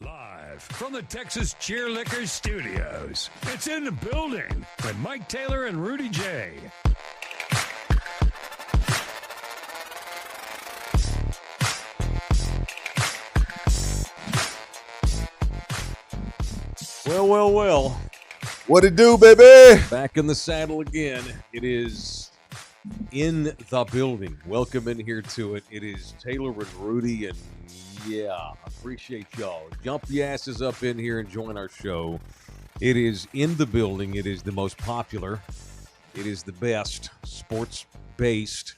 Live from the Texas Cheerlickers Studios, it's In the Building with Mike Taylor and Rudy J. Well. What it do, baby? Back in the saddle again. It is In the Building. Welcome in here to it. It is Taylor and Rudy, and yeah, appreciate y'all. Jump your asses up in here and join our show. It is In the Building. It is the most popular. It is the best sports-based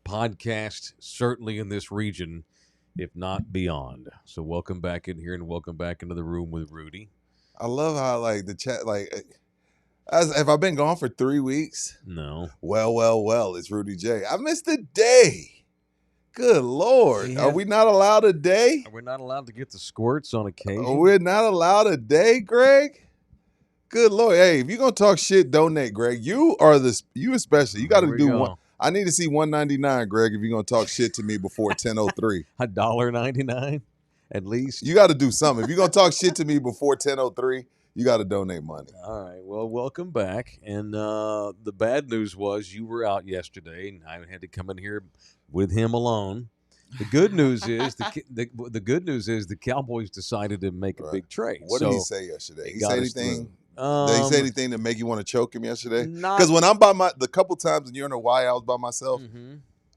podcast, certainly in this region, if not beyond. So welcome back in here and welcome back into the room with Rudy. I love how the chat have I been gone for 3 weeks? No. Well, it's Rudy J. I missed a day. Good Lord. Are we not allowed a day? Are we not allowed to get the squirts on occasion? We're not allowed a day, Greg? Good Lord. Hey, if you're going to talk shit, donate, Greg. You especially. You got to do one. I need to see $1.99, Greg, if you're going to talk shit to me before 10:03. $1.99 at least? You got to do something. If you're going to talk shit to me before 10:03, you got to donate money. All right. Well, welcome back. And the bad news was you were out yesterday, and I had to come in here with him alone. The good news is the good news is the Cowboys decided to make a big trade. What did he say yesterday? He say anything? Did he say anything to make you want to choke him yesterday? Because when I'm the couple times, and you know why I was by myself,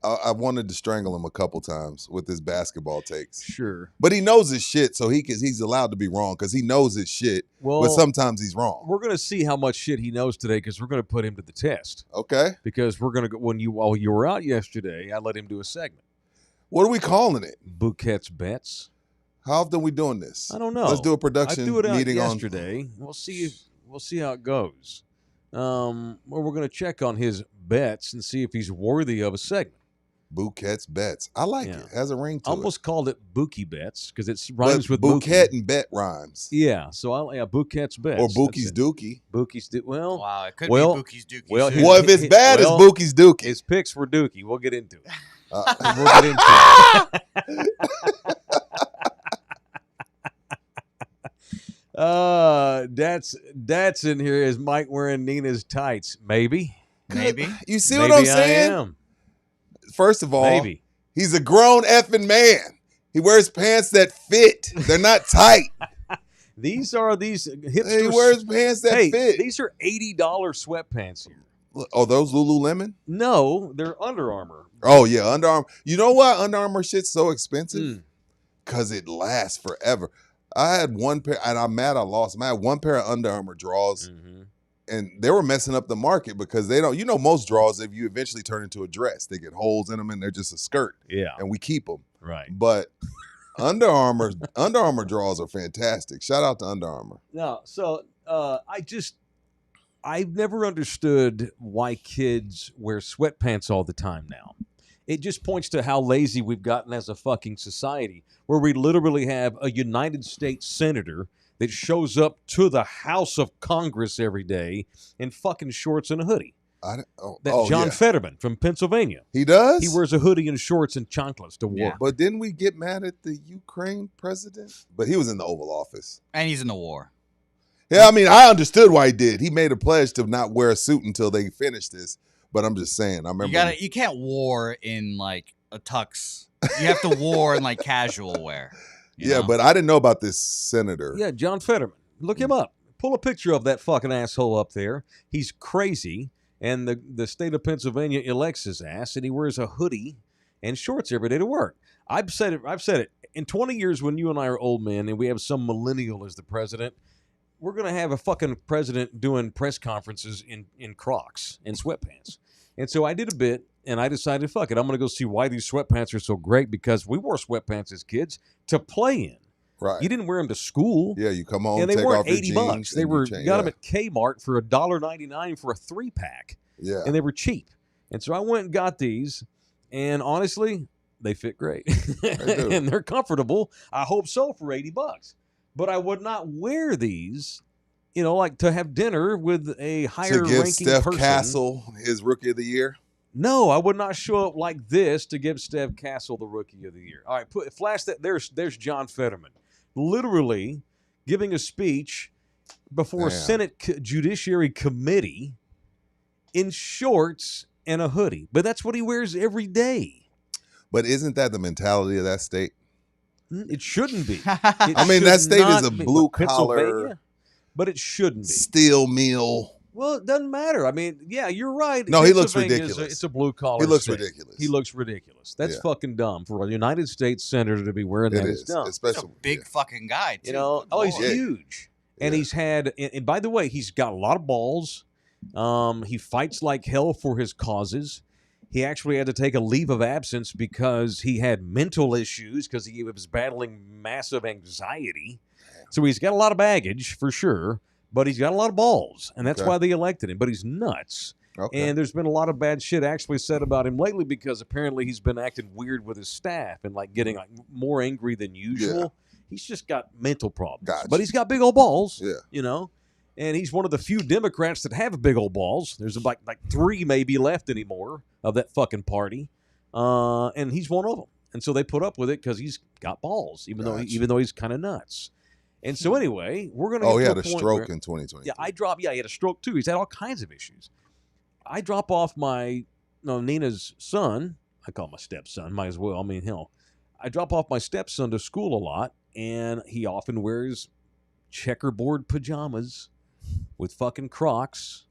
I wanted to strangle him a couple times with his basketball takes. Sure. But he knows his shit, so he's allowed to be wrong because he knows his shit. Well, but sometimes he's wrong. We're going to see how much shit he knows today because we're going to put him to the test. Okay. Because we're going to go, while you were out yesterday, I let him do a segment. What are we calling it? Bouquett's Bets. How often are we doing this? I don't know. Let's do a production meeting yesterday. We'll see how it goes. Well, we're going to check on his bets and see if he's worthy of a segment. Bouquet's Bets. I like it. It has a ring to it. Almost called it Bouquet Bets because it rhymes with Bouquet and bet rhymes. Yeah, so Bouquet's Bets. Or Bookie's Dookie. Bookie's Dookie. Wow, it could be Bookie's Dookie. Well, if it's bad, it's Bookie's Dookie. His picks were Dookie. We'll get into it. We'll get into it. That's in here. Is Mike wearing Nina's tights? Maybe. You see what I'm saying? I am. First of all, he's a grown effing man. He wears pants that fit. They're not tight. These hipsters. He wears pants that fit. These are $80 sweatpants here. Oh, those Lululemon? No, they're Under Armour. Oh, yeah, Under Armour. You know why Under Armour shit's so expensive? Because it lasts forever. I had one pair, and I'm mad I lost them. I had one pair of Under Armour drawers, and they were messing up the market because they don't, most drawers, if you eventually turn into a dress, they get holes in them and they're just a skirt. Yeah. And we keep them. Right. But Under Armour drawers are fantastic. Shout out to Under Armour. No, so I've never understood why kids wear sweatpants all the time now. It just points to how lazy we've gotten as a fucking society, where we literally have a United States senator that shows up to the House of Congress every day in fucking shorts and a hoodie. John Fetterman from Pennsylvania. He does? He wears a hoodie and shorts and chanclas to work. Yeah. But didn't we get mad at the Ukraine president? But he was in the Oval Office. And he's in the war. Yeah, I mean, I understood why he did. He made a pledge to not wear a suit until they finish this. But I'm just saying, I remember. You can't war in like a tux. You have to war in like casual wear. Yeah, but I didn't know about this senator. Yeah, John Fetterman. Look him up. Pull a picture of that fucking asshole up there. He's crazy, and the state of Pennsylvania elects his ass, and he wears a hoodie and shorts every day to work. I've said it. In 20 years, when you and I are old men and we have some millennial as the president, we're going to have a fucking president doing press conferences in Crocs and sweatpants. And so I did a bit, and I decided, fuck it, I'm going to go see why these sweatpants are so great, because we wore sweatpants as kids to play in. Right. You didn't wear them to school. Yeah, you come home, and they take weren't off your $80. jeans. They were got them at Kmart for $1.99 for a 3-pack. Yeah. And they were cheap. And so I went and got these, and honestly, they fit great. They do. And they're comfortable. I hope so for $80. But I would not wear these, like to have dinner with a higher ranking person. To give Steph Castle his Rookie of the Year? No, I would not show up like this to give Steph Castle the Rookie of the Year. All right, flash that. There's John Fetterman. literally giving a speech before a Senate Judiciary Committee in shorts and a hoodie. But that's what he wears every day. But isn't that the mentality of that state? It shouldn't be. I mean, that state is a blue-collar, but it shouldn't be. Steel mill. Well, it doesn't matter. I mean, yeah, you're right. No, he looks ridiculous. It's a blue-collar He looks state. ridiculous. He looks ridiculous. That's fucking dumb for a United States senator to be wearing that. It's dumb. Especially He's a big fucking guy, too. You know, he's huge. And he's had, and by the way, he's got a lot of balls. He fights like hell for his causes. He actually had to take a leave of absence because he had mental issues because he was battling massive anxiety. So he's got a lot of baggage for sure, but he's got a lot of balls, and that's why they elected him. But he's nuts. Okay. And there's been a lot of bad shit actually said about him lately because apparently he's been acting weird with his staff and like getting like more angry than usual. Yeah. He's just got mental problems. Gotcha. But he's got big old balls, you know. And he's one of the few Democrats that have big old balls. There's like 3 maybe left anymore of that fucking party, and he's one of them. And so they put up with it because he's got balls, even though he's kind of nuts. And so anyway, we're gonna. Oh, he had a stroke in 2020. Yeah, he had a stroke too. He's had all kinds of issues. I drop off Nina's son. I call him my stepson. Might as well. I mean, hell, I drop off my stepson to school a lot, and he often wears checkerboard pajamas with fucking Crocs,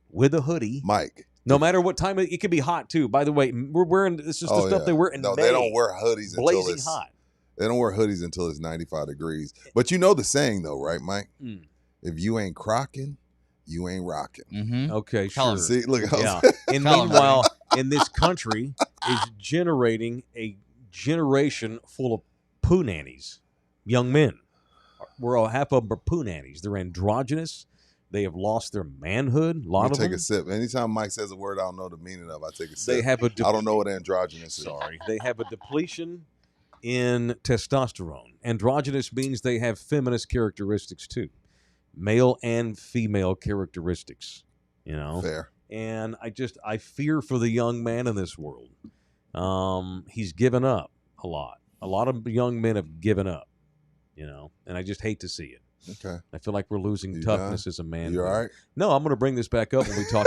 with a hoodie. Mike. No matter what time, it could be hot too. By the way, we're wearing, this is the stuff they wear in May. They don't wear hoodies blazing hot. They don't wear hoodies until it's 95 degrees. But you know the saying though, right, Mike? If you ain't crocking, you ain't rocking. Mm-hmm. Okay, sure. See, look. And meanwhile, in this country is generating a generation full of poo nannies, young men. Half of them are poo nannies. They're androgynous. They have lost their manhood. A lot of them. Take a sip. Anytime Mike says a word I don't know the meaning of, I take a sip. They have I don't know what androgynous is. Sorry. They have a depletion in testosterone. Androgynous means they have feminist characteristics too. Male and female characteristics. You know? Fair. And I fear for the young man in this world. He's given up a lot. A lot of young men have given up. You know, and I just hate to see it. Okay. I feel like we're losing toughness as a man. You all right? No, I'm going to bring this back up when we talk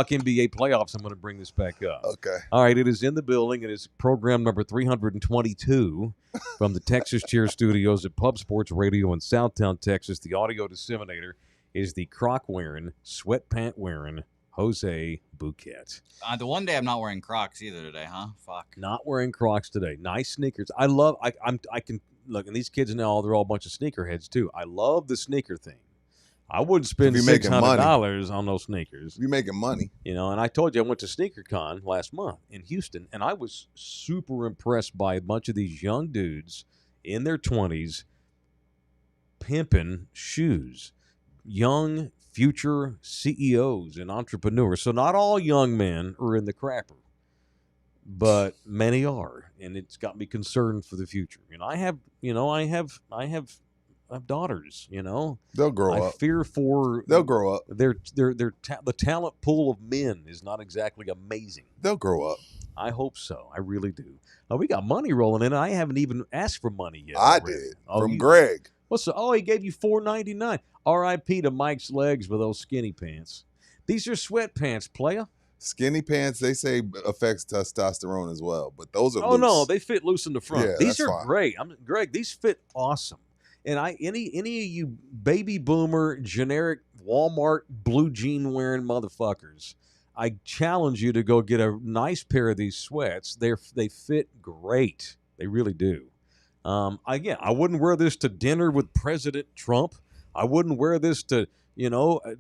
NBA playoffs. I'm going to bring this back up. Okay. All right. It is in the building. It is program number 322 from the Texas Cheer Studios at Pub Sports Radio in Southtown, Texas. The audio disseminator is the croc-wearing, sweatpant-wearing Jose Bouquett. The one day I'm not wearing Crocs either today, huh? Fuck. Not wearing Crocs today. Nice sneakers. I can. Look, and these kids now, they're all a bunch of sneakerheads, too. I love the sneaker thing. I wouldn't spend $600 on those sneakers. You're making money. You know, and I told you I went to SneakerCon last month in Houston, and I was super impressed by a bunch of these young dudes in their 20s pimping shoes. Young future CEOs and entrepreneurs. So not all young men are in the crapper, but many are, and it's got me concerned for the future. And I have daughters. You know, they'll grow up. I fear for they'll grow up. The talent pool of men is not exactly amazing. They'll grow up. I hope so. I really do. We got money rolling in. I haven't even asked for money yet. I did from Greg. He gave you $4.99. R.I.P. to Mike's legs with those skinny pants. These are sweatpants, playa. Skinny pants, they say, affects testosterone as well, but those are loose. No, they fit loose in the front. Yeah, these are fine. Great. Greg, these fit awesome. And any of you baby boomer, generic Walmart blue jean wearing motherfuckers, I challenge you to go get a nice pair of these sweats. They fit great. They really do. I wouldn't wear this to dinner with President Trump. I wouldn't wear this to,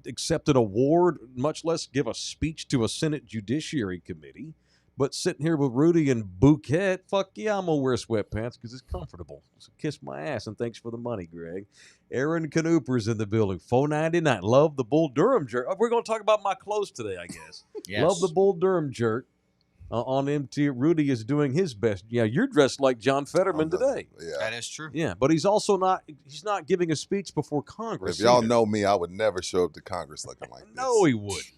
accept an award, much less give a speech to a Senate Judiciary Committee. But sitting here with Rudy and Bouquett, fuck yeah, I'm going to wear sweatpants because it's comfortable. So kiss my ass, and thanks for the money, Greg. Aaron Canooper's in the building, $4.99. Love the Bull Durham jerk. We're going to talk about my clothes today, I guess. Yes. Love the Bull Durham jerk. On MT, Rudy is doing his best. Yeah, you're dressed like John Fetterman today. Yeah. That is true. Yeah, but he's also not giving a speech before Congress. If y'all know me, I would never show up to Congress looking like this. No, he wouldn't.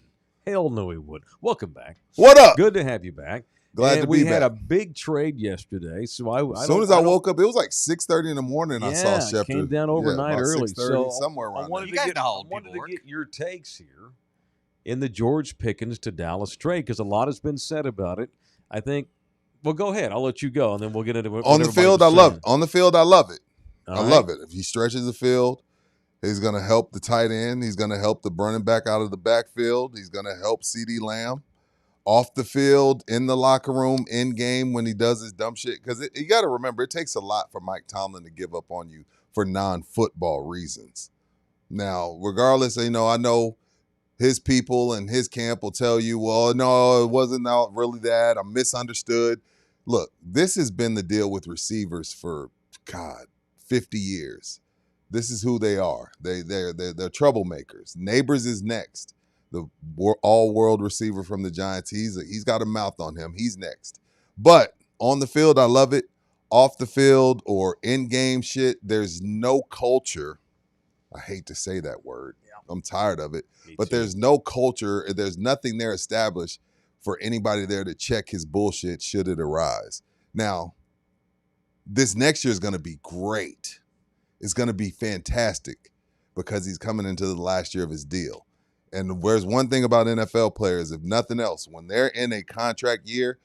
Hell no, he would. Welcome back. What up? Good to have you back. Glad and to we be had back. a big trade yesterday. So As soon as I woke up, it was like 6:30 in the morning. I saw Schefter. Came down overnight about early. 6:30, So somewhere I around wanted there. You guys know how I old wanted people to work. get your takes here in the George Pickens to Dallas trade because a lot has been said about it. I think. Well, go ahead. I'll let you go, and then we'll get into what On the everybody field, was I love saying. it. On the field, I love it. All I right? love it. If he stretches the field, he's going to help the tight end. He's going to help the running back out of the backfield. He's going to help CeeDee Lamb off the field, in the locker room, in game when he does his dumb shit. Because you got to remember, it takes a lot for Mike Tomlin to give up on you for non-football reasons. Now, regardless, I know his people and his camp will tell you, well, no, it wasn't really that. I'm misunderstood. Look, this has been the deal with receivers for, 50 years. This is who they are. They're troublemakers. Neighbors is next. The all-world receiver from the Giants. He's got a mouth on him. He's next. But on the field, I love it. Off the field or in-game shit, there's no culture. I hate to say that word. I'm tired of it. But there's no culture. There's nothing there established for anybody there to check his bullshit should it arise. Now, this next year is going to be great. It's going to be fantastic because he's coming into the last year of his deal. And there's one thing about NFL players, if nothing else, when they're in a contract year,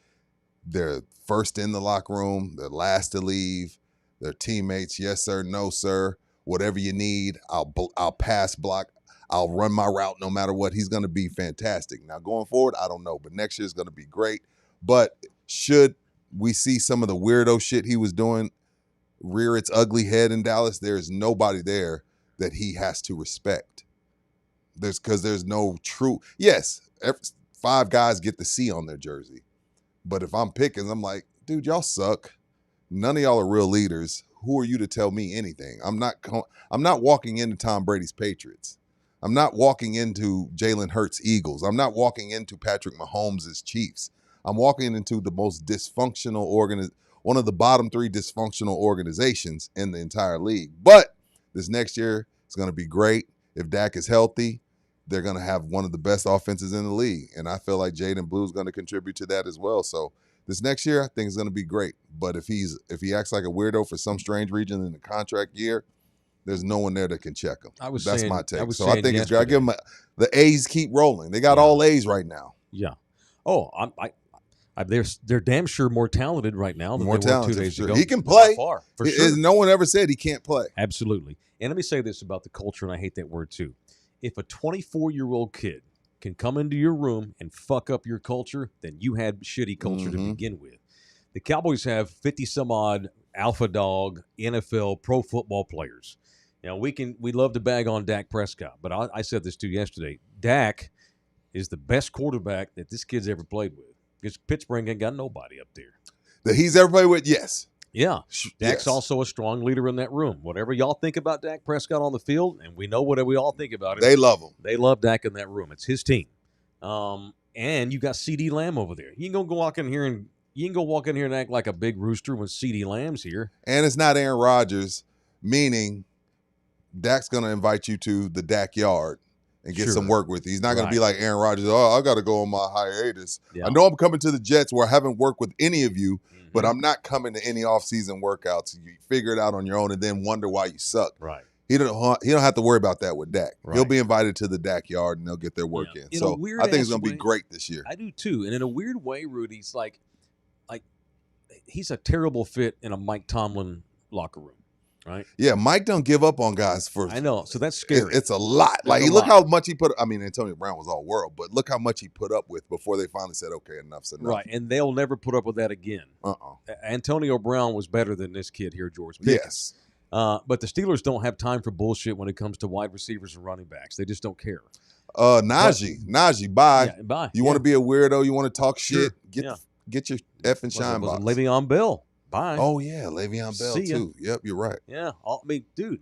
they're first in the locker room, they're last to leave, their teammates, yes, sir, no, sir, whatever you need, I'll pass block, I'll run my route no matter what. He's going to be fantastic. Now, going forward, I don't know, but next year is going to be great. But should we see some of the weirdo shit he was doing rear its ugly head in Dallas, there's nobody there that he has to respect. There's no true. Yes, 5 guys get the C on their jersey, but if I'm Pickens, I'm like, dude, y'all suck. None of y'all are real leaders. Who are you to tell me anything? I'm not walking into Tom Brady's Patriots. I'm not walking into Jalen Hurts' Eagles. I'm not walking into Patrick Mahomes' Chiefs. I'm walking into the most dysfunctional one of the bottom 3 dysfunctional organizations in the entire league. But this next year is going to be great. If Dak is healthy, they're going to have one of the best offenses in the league. And I feel like Jaden Blue is going to contribute to that as well. So this next year, I think it's going to be great. But if he acts like a weirdo for some strange reason in the contract year, there's no one there that can check him. That's my take. So I think it's great. I give them the A's keep rolling. They got all A's right now. Yeah. Oh, they're damn sure more talented right now than More they were 2 talented, days sure. ago. He can play. By far, for sure. No one ever said he can't play. Absolutely. And let me say this about the culture, and I hate that word too. If a 24-year-old kid can come into your room and fuck up your culture, then you had shitty culture to begin with. The Cowboys have 50-some-odd alpha dog NFL pro football players. Now, we love to bag on Dak Prescott, but I said this to you yesterday. Dak is the best quarterback that this kid's ever played with. Because Pittsburgh ain't got nobody up there. That he's ever played with, yes. Yeah. Dak's Yes. also a strong leader in that room. Whatever y'all think about Dak Prescott on the field, and we know whatever we all think about him. They love him. They love Dak in that room. It's his team. And you got CeeDee Lamb over there. You ain't gonna walk in here and act like a big rooster when CeeDee Lamb's here. And it's not Aaron Rodgers, meaning Dak's going to invite you to the Dak yard and get some work with you. He's not going to be like Aaron Rodgers, I got to go on my hiatus. Yeah. I know I'm coming to the Jets where I haven't worked with any of you, but I'm not coming to any offseason workouts. You figure it out on your own and then wonder why you suck. Right. He don't have to worry about that with Dak. Right. He'll be invited to the Dak yard and they'll get their work in. So I think it's going to be great this year. I do too. And in a weird way, Rudy's like he's a terrible fit in a Mike Tomlin locker room, right? Yeah, Mike don't give up on guys for. I know, so that's scary. It's a lot. Look how much he put. I mean, Antonio Brown was all world, but look how much he put up with before they finally said, "Okay, enough's enough." Right, and they'll never put up with that again. Antonio Brown was better than this kid here, George Pickens. Yes. But the Steelers don't have time for bullshit when it comes to wide receivers and running backs. They just don't care. Najee, bye. Yeah, bye. You want to be a weirdo? You want to talk shit? Sure. Get your effing shine box. Le'Veon Bell. Bye. Oh yeah, Le'Veon Bell too. Yep, you're right. Yeah, dude.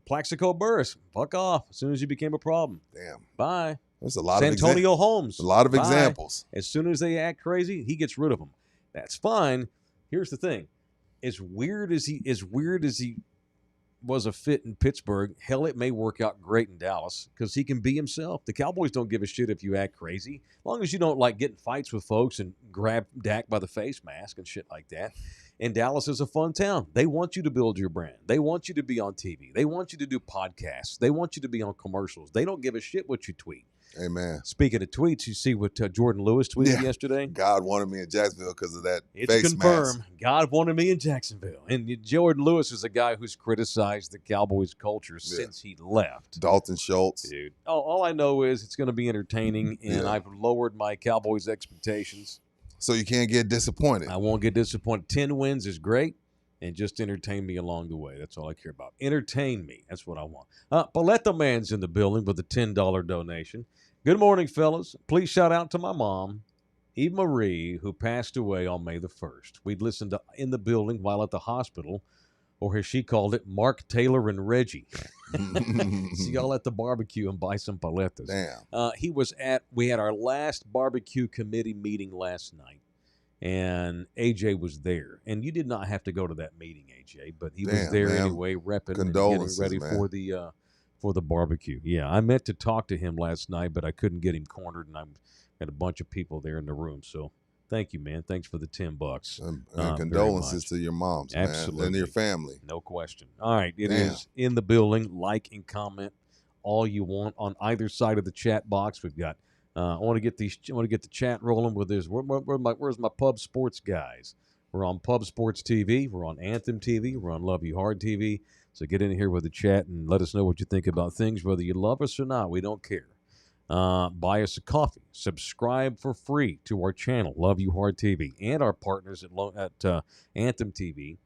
Plaxico Burress, fuck off as soon as you became a problem. Damn. Bye. There's a lot Santonio Holmes. A lot of Bye. examples. As soon as they act crazy, he gets rid of them. That's fine. Here's the thing: as weird as he was a fit in Pittsburgh, hell, it may work out great in Dallas because he can be himself. The Cowboys don't give a shit if you act crazy, as long as you don't like getting fights with folks and grab Dak by the face mask and shit like that. And Dallas is a fun town. They want you to build your brand. They want you to be on TV. They want you to do podcasts. They want you to be on commercials. They don't give a shit what you tweet. Amen. Speaking of tweets, you see what Jordan Lewis tweeted yesterday? God wanted me in Jacksonville because of that It's face confirmed. mask. God wanted me in Jacksonville. And Jordan Lewis is a guy who's criticized the Cowboys culture since he left. Dalton Schultz. Dude, all I know is it's going to be entertaining, and I've lowered my Cowboys expectations. So you can't get disappointed. I won't get disappointed. 10 wins is great, and just entertain me along the way. That's all I care about. Entertain me. That's what I want. Paletta Man's in the building with a $10 donation. Good morning, fellas. Please shout out to my mom, Eve Marie, who passed away on May the 1st. We'd listened to In the Building while at the hospital, or as she called it, Mark, Taylor, and Reggie. See y'all at the barbecue and buy some paletas. Damn. We had our last barbecue committee meeting last night, and AJ was there. And you did not have to go to that meeting, AJ, but he was there anyway, repping and getting ready for the barbecue. Yeah, I meant to talk to him last night, but I couldn't get him cornered, and I had a bunch of people there in the room. So thank you, man. Thanks for the $10. And condolences to your moms, Absolutely. man, and your family. No question. All right, it is in the building. Like and comment all you want on either side of the chat box. We've got. I want to get the chat rolling with this. Where's my Pub Sports guys? We're on Pub Sports TV. We're on Anthem TV. We're on Love You Hard TV. So get in here with the chat and let us know what you think about things, whether you love us or not. We don't care. Buy us a coffee. Subscribe for free to our channel, Love You Hard TV, and our partners at Anthem TV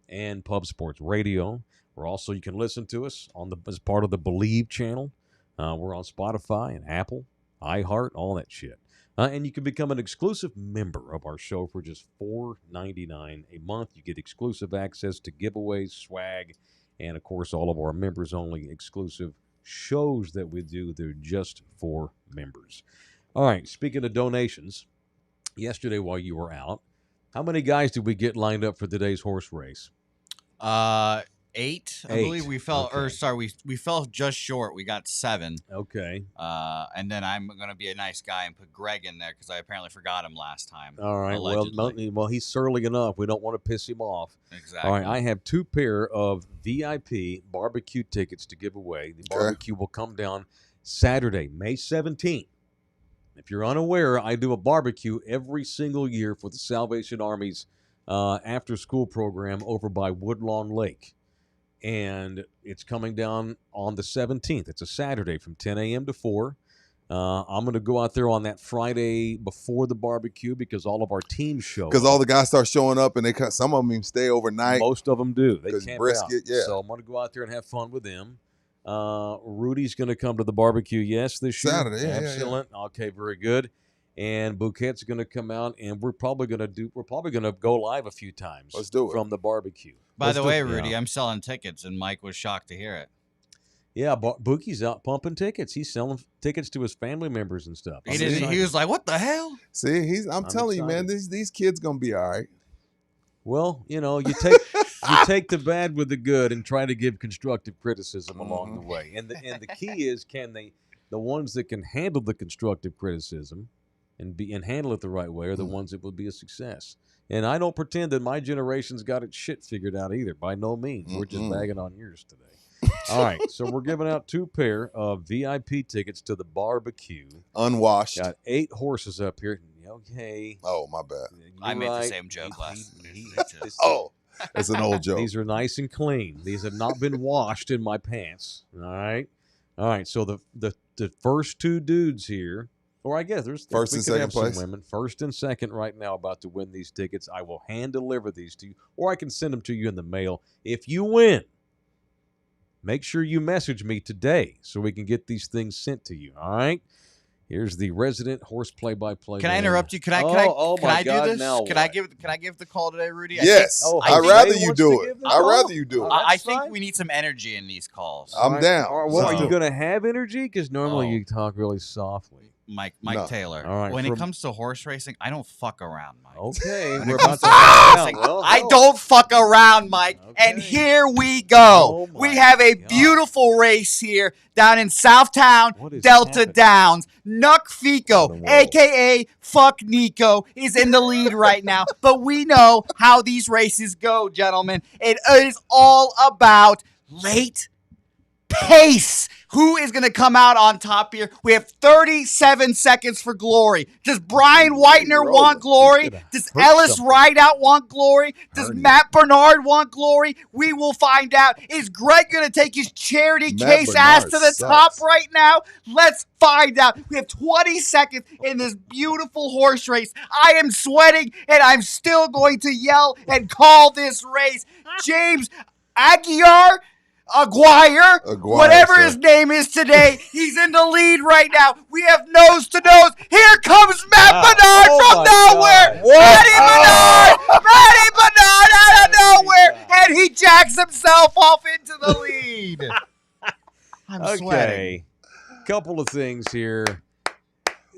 and Pub Sports Radio. You can listen to us as part of the Believe channel. We're on Spotify and Apple, iHeart, all that shit. And you can become an exclusive member of our show for just $4.99 a month. You get exclusive access to giveaways, swag, and, of course, all of our members-only exclusive shows that we do. They're just for members. All right, speaking of donations, yesterday while you were out, how many guys did we get lined up for today's horse race? 8, I believe. We fell, we fell just short. We got 7. Okay. And then I'm going to be a nice guy and put Greg in there because I apparently forgot him last time. All right. Well, he's surly enough. We don't want to piss him off. Exactly. All right. I have 2 pair of VIP barbecue tickets to give away. The barbecue will come down Saturday, May 17th. If you're unaware, I do a barbecue every single year for the Salvation Army's after-school program over by Woodlawn Lake. And it's coming down on the 17th. It's a Saturday from 10 a.m. to 4. I'm going to go out there on that Friday before the barbecue because all of our teams show. Because all the guys start showing up, and some of them even stay overnight. Most of them do. They camp brisket, out. So I'm going to go out there and have fun with them. Rudy's going to come to the barbecue, this year. Saturday, excellent. Yeah. Okay, very good. And Bouquet's going to come out, and we're probably going to go live a few times. Let's do it from the barbecue. By the way, Rudy, I'm selling tickets, and Mike was shocked to hear it. Yeah, Bookie's out pumping tickets. He's selling tickets to his family members and stuff. He was like, "What the hell?" See, I'm telling you, man, these kids gonna be all right. Well, you take the bad with the good and try to give constructive criticism along the way. And the key is, the ones that can handle the constructive criticism and handle it the right way are the ones that will be a success. And I don't pretend that my generation's got its shit figured out either. By no means. We're just bagging on yours today. All right, so we're giving out 2 pair of VIP tickets to the barbecue. Unwashed. Got 8 horses up here. Okay. Oh, my bad. I made the same joke last. Oh, that's an old joke. These are nice and clean. These have not been washed in my pants. All right. So the first 2 dudes here. Or I guess there's first and second place. Women, first and second right now, about to win these tickets. I will hand deliver these to you, or I can send them to you in the mail. If you win, make sure you message me today so we can get these things sent to you. All right. Here's the resident horse play-by-play. Can I interrupt you? Can I do this? Now can I give the call today, Rudy? Yes. I'd rather you do it. I think we need some energy in these calls. I'm down. Are you going to have energy? Because normally you talk really softly. Mike No. Taylor. All right, When from- it comes to horse racing, I don't fuck around, Mike. Okay, When we're it about comes to to find horse out. racing, Well, I don't fuck around, Mike. And Okay. here we go. Oh We my have a God. beautiful race here down in Southtown, What is Delta happening? Downs. Nuck Fico, Roll. a.k.a. Fuck Nico, is in the lead right now. But we know how these races go, gentlemen. It is all about late pace. Who is going to come out on top here? We have 37 seconds for glory. Does Brian Whitener rolling. want glory? He's gonna Does hurt Ellis something. Rideout want glory? Does Hernia. Matt Bernard want glory? We will find out. Is Greg going to take his charity Matt case ass Bernard to the sucks. top right now? Let's find out. We have 20 seconds in this beautiful horse race. I am sweating, and I'm still going to yell and call this race. James Aguirre, whatever sir. his name is today, he's in the lead right now. We have nose to nose. Here comes Matt Wow. Bernard Oh from my nowhere. God. Matty Bernard out of nowhere, and he jacks himself off into the lead. I'm sweating. Okay, couple of things here.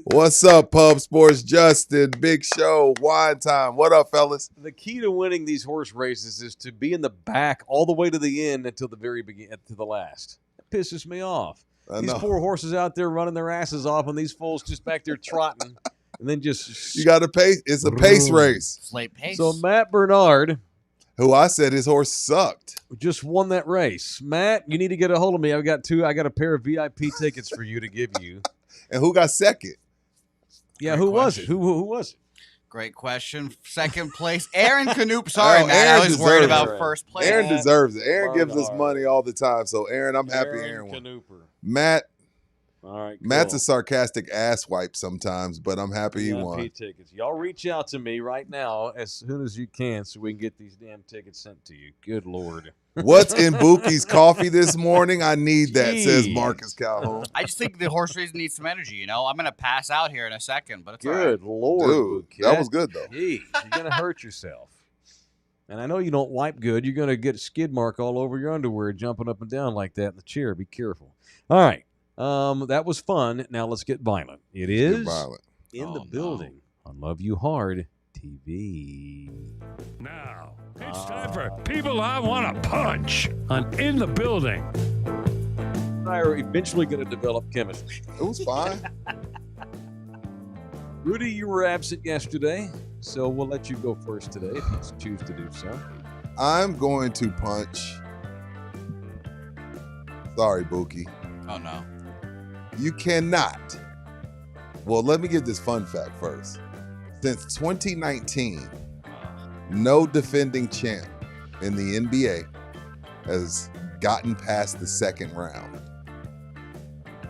What's up, Pub Sports? Justin, Big Show, Wine Time. What up, fellas? The key to winning these horse races is to be in the back all the way to the end until the very beginning, to the last. That pisses me off. I These know. poor horses out there running their asses off, and these fools just back there trotting, and then just. You got to pace. It's a pace race. Slate pace. So Matt Bernard, Who I said his horse sucked. just won that race. Matt, you need to get a hold of me. I got a pair of VIP tickets for you to give you. And who got second? Yeah, Great who was it? question. Who was it? Great question. Second place, Aaron Canoop. Sorry, Oh, man. Aaron I was worried deserves about it. first place. Aaron deserves it. Aaron gives us Bernard. money all the time. So, Aaron, I'm happy Aaron won. Canooper. Matt, All right, cool. Matt's a sarcastic ass wipe sometimes, but I'm happy he VIP won. tickets. Y'all reach out to me right now as soon as you can so we can get these damn tickets sent to you. Good Lord. What's in Bookie's coffee this morning? I need that, says Jeez. Marcus Calhoun. I just think the horse race needs some energy, you know? I'm going to pass out here in a second, but it's all right. Good Lord. Dude, Bouquet. that was good, though. Jeez, you're going to hurt yourself. And I know you don't wipe good. You're going to get a skid mark all over your underwear jumping up and down like that in the chair. Be careful. All right. That was fun. Now let's get violent. It Get is violent. in Oh, the no. building on Love You Hard TV. Now, it's time for People I Want to Punch on In the Building. I are eventually going to develop chemistry. It was fine. Rudy, you were absent yesterday, so we'll let you go first today if you choose to do so. I'm going to punch. Sorry, Bookie. Oh, no. You cannot. Well, let me give this fun fact first. Since 2019, no defending champ in the NBA has gotten past the second round.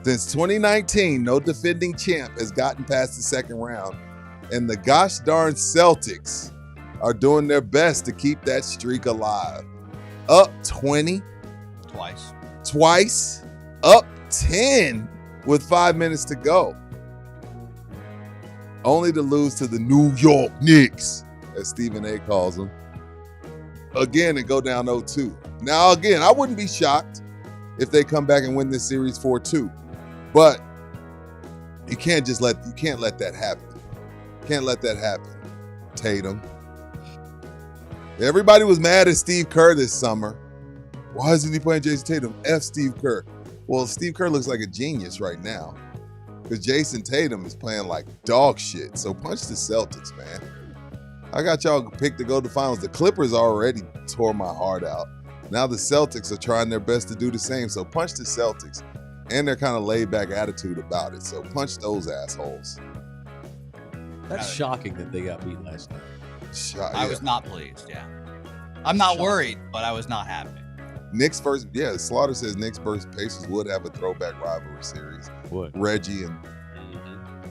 Since 2019, no defending champ has gotten past the second round. And the gosh darn Celtics are doing their best to keep that streak alive. Up 20 twice, up 10 with 5 minutes to go. Only to lose to the New York Knicks, as Stephen A. calls them, again and go down 0-2. Now, again, I wouldn't be shocked if they come back and win this series 4-2. But you can't let that happen. Can't let that happen, Tatum. Everybody was mad at Steve Kerr this summer. Why isn't he playing Jason Tatum? F Steve Kerr. Well, Steve Kerr looks like a genius right now because Jason Tatum is playing like dog shit. So punch the Celtics, man. I got y'all picked to go to the finals. The Clippers already tore my heart out. Now the Celtics are trying their best to do the same. So punch the Celtics. And their kind of laid-back attitude about it. So punch those assholes. That's shocking that they got beat last night. I was not pleased, yeah. I'm not worried, but I was not happy. Knicks first, yeah, Slaughter says Knicks versus Pacers would have a throwback rivalry series. What? Reggie and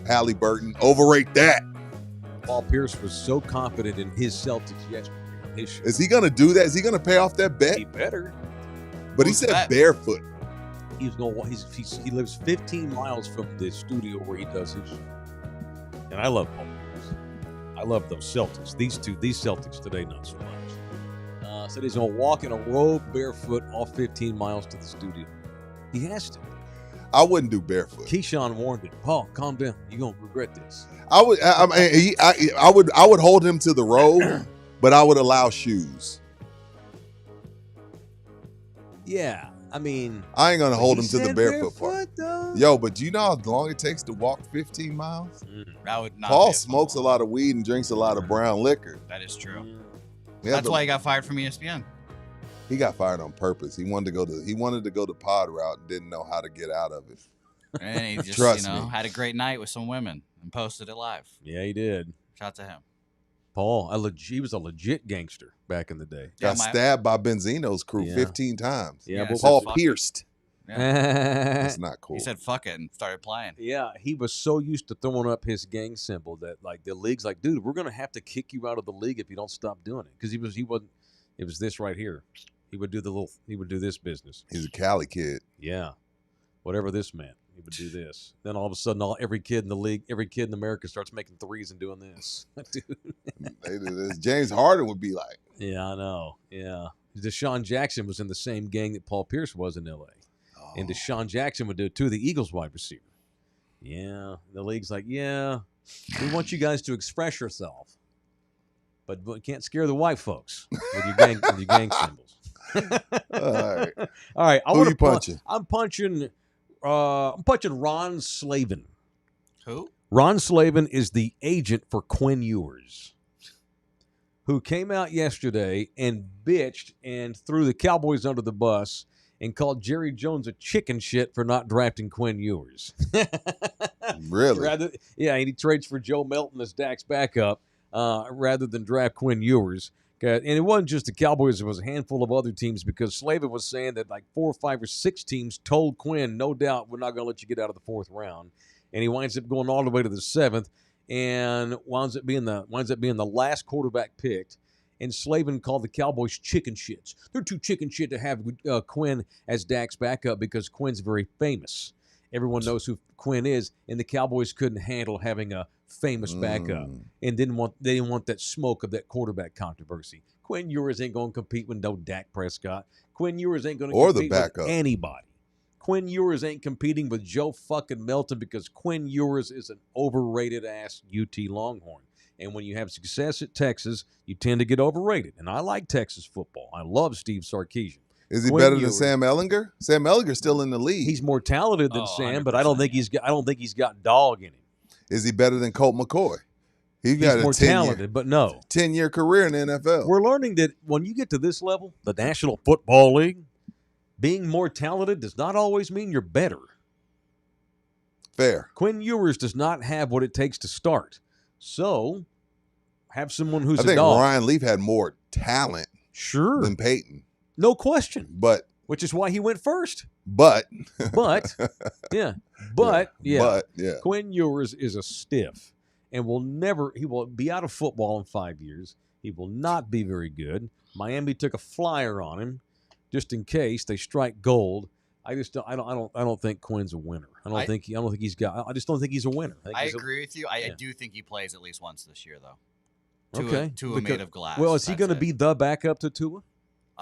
Halliburton. Overrate that. Paul Pierce was so confident in his Celtics yesterday. Is he going to do that? Is he going to pay off that bet? He better. But he Who's said that? barefoot. He's going. He lives 15 miles from the studio where he does his show. And I love Paul Pierce. I love those Celtics. These Celtics today, not so much. Said he's going to walk in a robe barefoot all 15 miles to the studio. He has to. I wouldn't do barefoot. Keyshawn warned him, Paul, calm down. You're going to regret this. I would hold him to the road, but I would allow shoes. Yeah, I mean, I ain't gonna hold he him to the said barefoot part. though. Yo, but do you know how long it takes to walk 15 miles? That would not Paul be smokes a football. lot of weed and drinks a lot of brown liquor. That is true. Yeah, That's why he got fired from ESPN. he got fired on purpose. He wanted to go the pod route and didn't know how to get out of it. And he just, Trust me. had a great night with some women and posted it live. Yeah, he did. Shout out to him. Paul, he was a legit gangster back in the day. Yeah, Got stabbed by Benzino's crew Yeah. 15 times. Yeah, Yeah, but Paul fuck. pierced. Yeah. That's not cool. He said fuck it and started playing. Yeah, he was so used to throwing up his gang symbol that like the league's like, dude, we're gonna have to kick you out of the league if you don't stop doing it. Because he wasn't. It was this right here. He would do this business. He's a Cali kid. Yeah, whatever this meant, he would do this. Then all of a sudden, every kid in the league, every kid in America starts making threes and doing this. Dude. They do this. James Harden would be like, Yeah, I know. Yeah, Deshaun Jackson was in the same gang that Paul Pierce was in L.A. And Deshaun Jackson would do it too, the Eagles wide receiver. Yeah. The league's like, yeah, we want you guys to express yourself. But we can't scare the white folks with your gang symbols. all right. All right. Who you punching? I'm punching Ron Slavin. Who? Ron Slavin is the agent for Quinn Ewers, who came out yesterday and bitched and threw the Cowboys under the bus and called Jerry Jones a chicken shit for not drafting Quinn Ewers. Really? And he trades for Joe Melton as Dak's backup rather than draft Quinn Ewers. And it wasn't just the Cowboys. It was a handful of other teams because Slavin was saying that like 4 or 5 or 6 teams told Quinn, no doubt, we're not going to let you get out of the 4th round. And he winds up going all the way to the 7th and winds up being the last quarterback picked. And Slavin called the Cowboys chicken shits. They're too chicken shit to have Quinn as Dak's backup because Quinn's very famous. Everyone knows who Quinn is, and the Cowboys couldn't handle having a famous backup and they didn't want that smoke of that quarterback controversy. Quinn Ewers ain't going to compete with no Dak Prescott. Quinn Ewers ain't going to compete with anybody. Quinn Ewers ain't competing with Joe fucking Melton because Quinn Ewers is an overrated ass UT Longhorn. And when you have success at Texas, you tend to get overrated. And I like Texas football. I love Steve Sarkisian. Is he Quinn better than Ewers. Sam Ellinger? Sam Ellinger's still in the league. He's more talented than Sam, but I 100%, don't think he's got dog in him. Is he better than Colt McCoy? He's He's got more a talented, but no. 10-year career in the NFL. We're learning that when you get to this level, the National Football League, being more talented does not always mean you're better. Fair. Quinn Ewers does not have what it takes to start. So, have someone who's I a think dog. Ryan Leaf had more talent Sure. than Peyton. No question. But Which is why he went first. But yeah. Quinn Ewers is a stiff and he will be out of football in 5 years. He will not be very good. Miami took a flyer on him just in case they strike gold. I don't think Quinn's a winner. I just don't think he's a winner. I agree with you. I do think he plays at least once this year, though. Okay. Tua made of glass. Well, is he going to be the backup to Tua?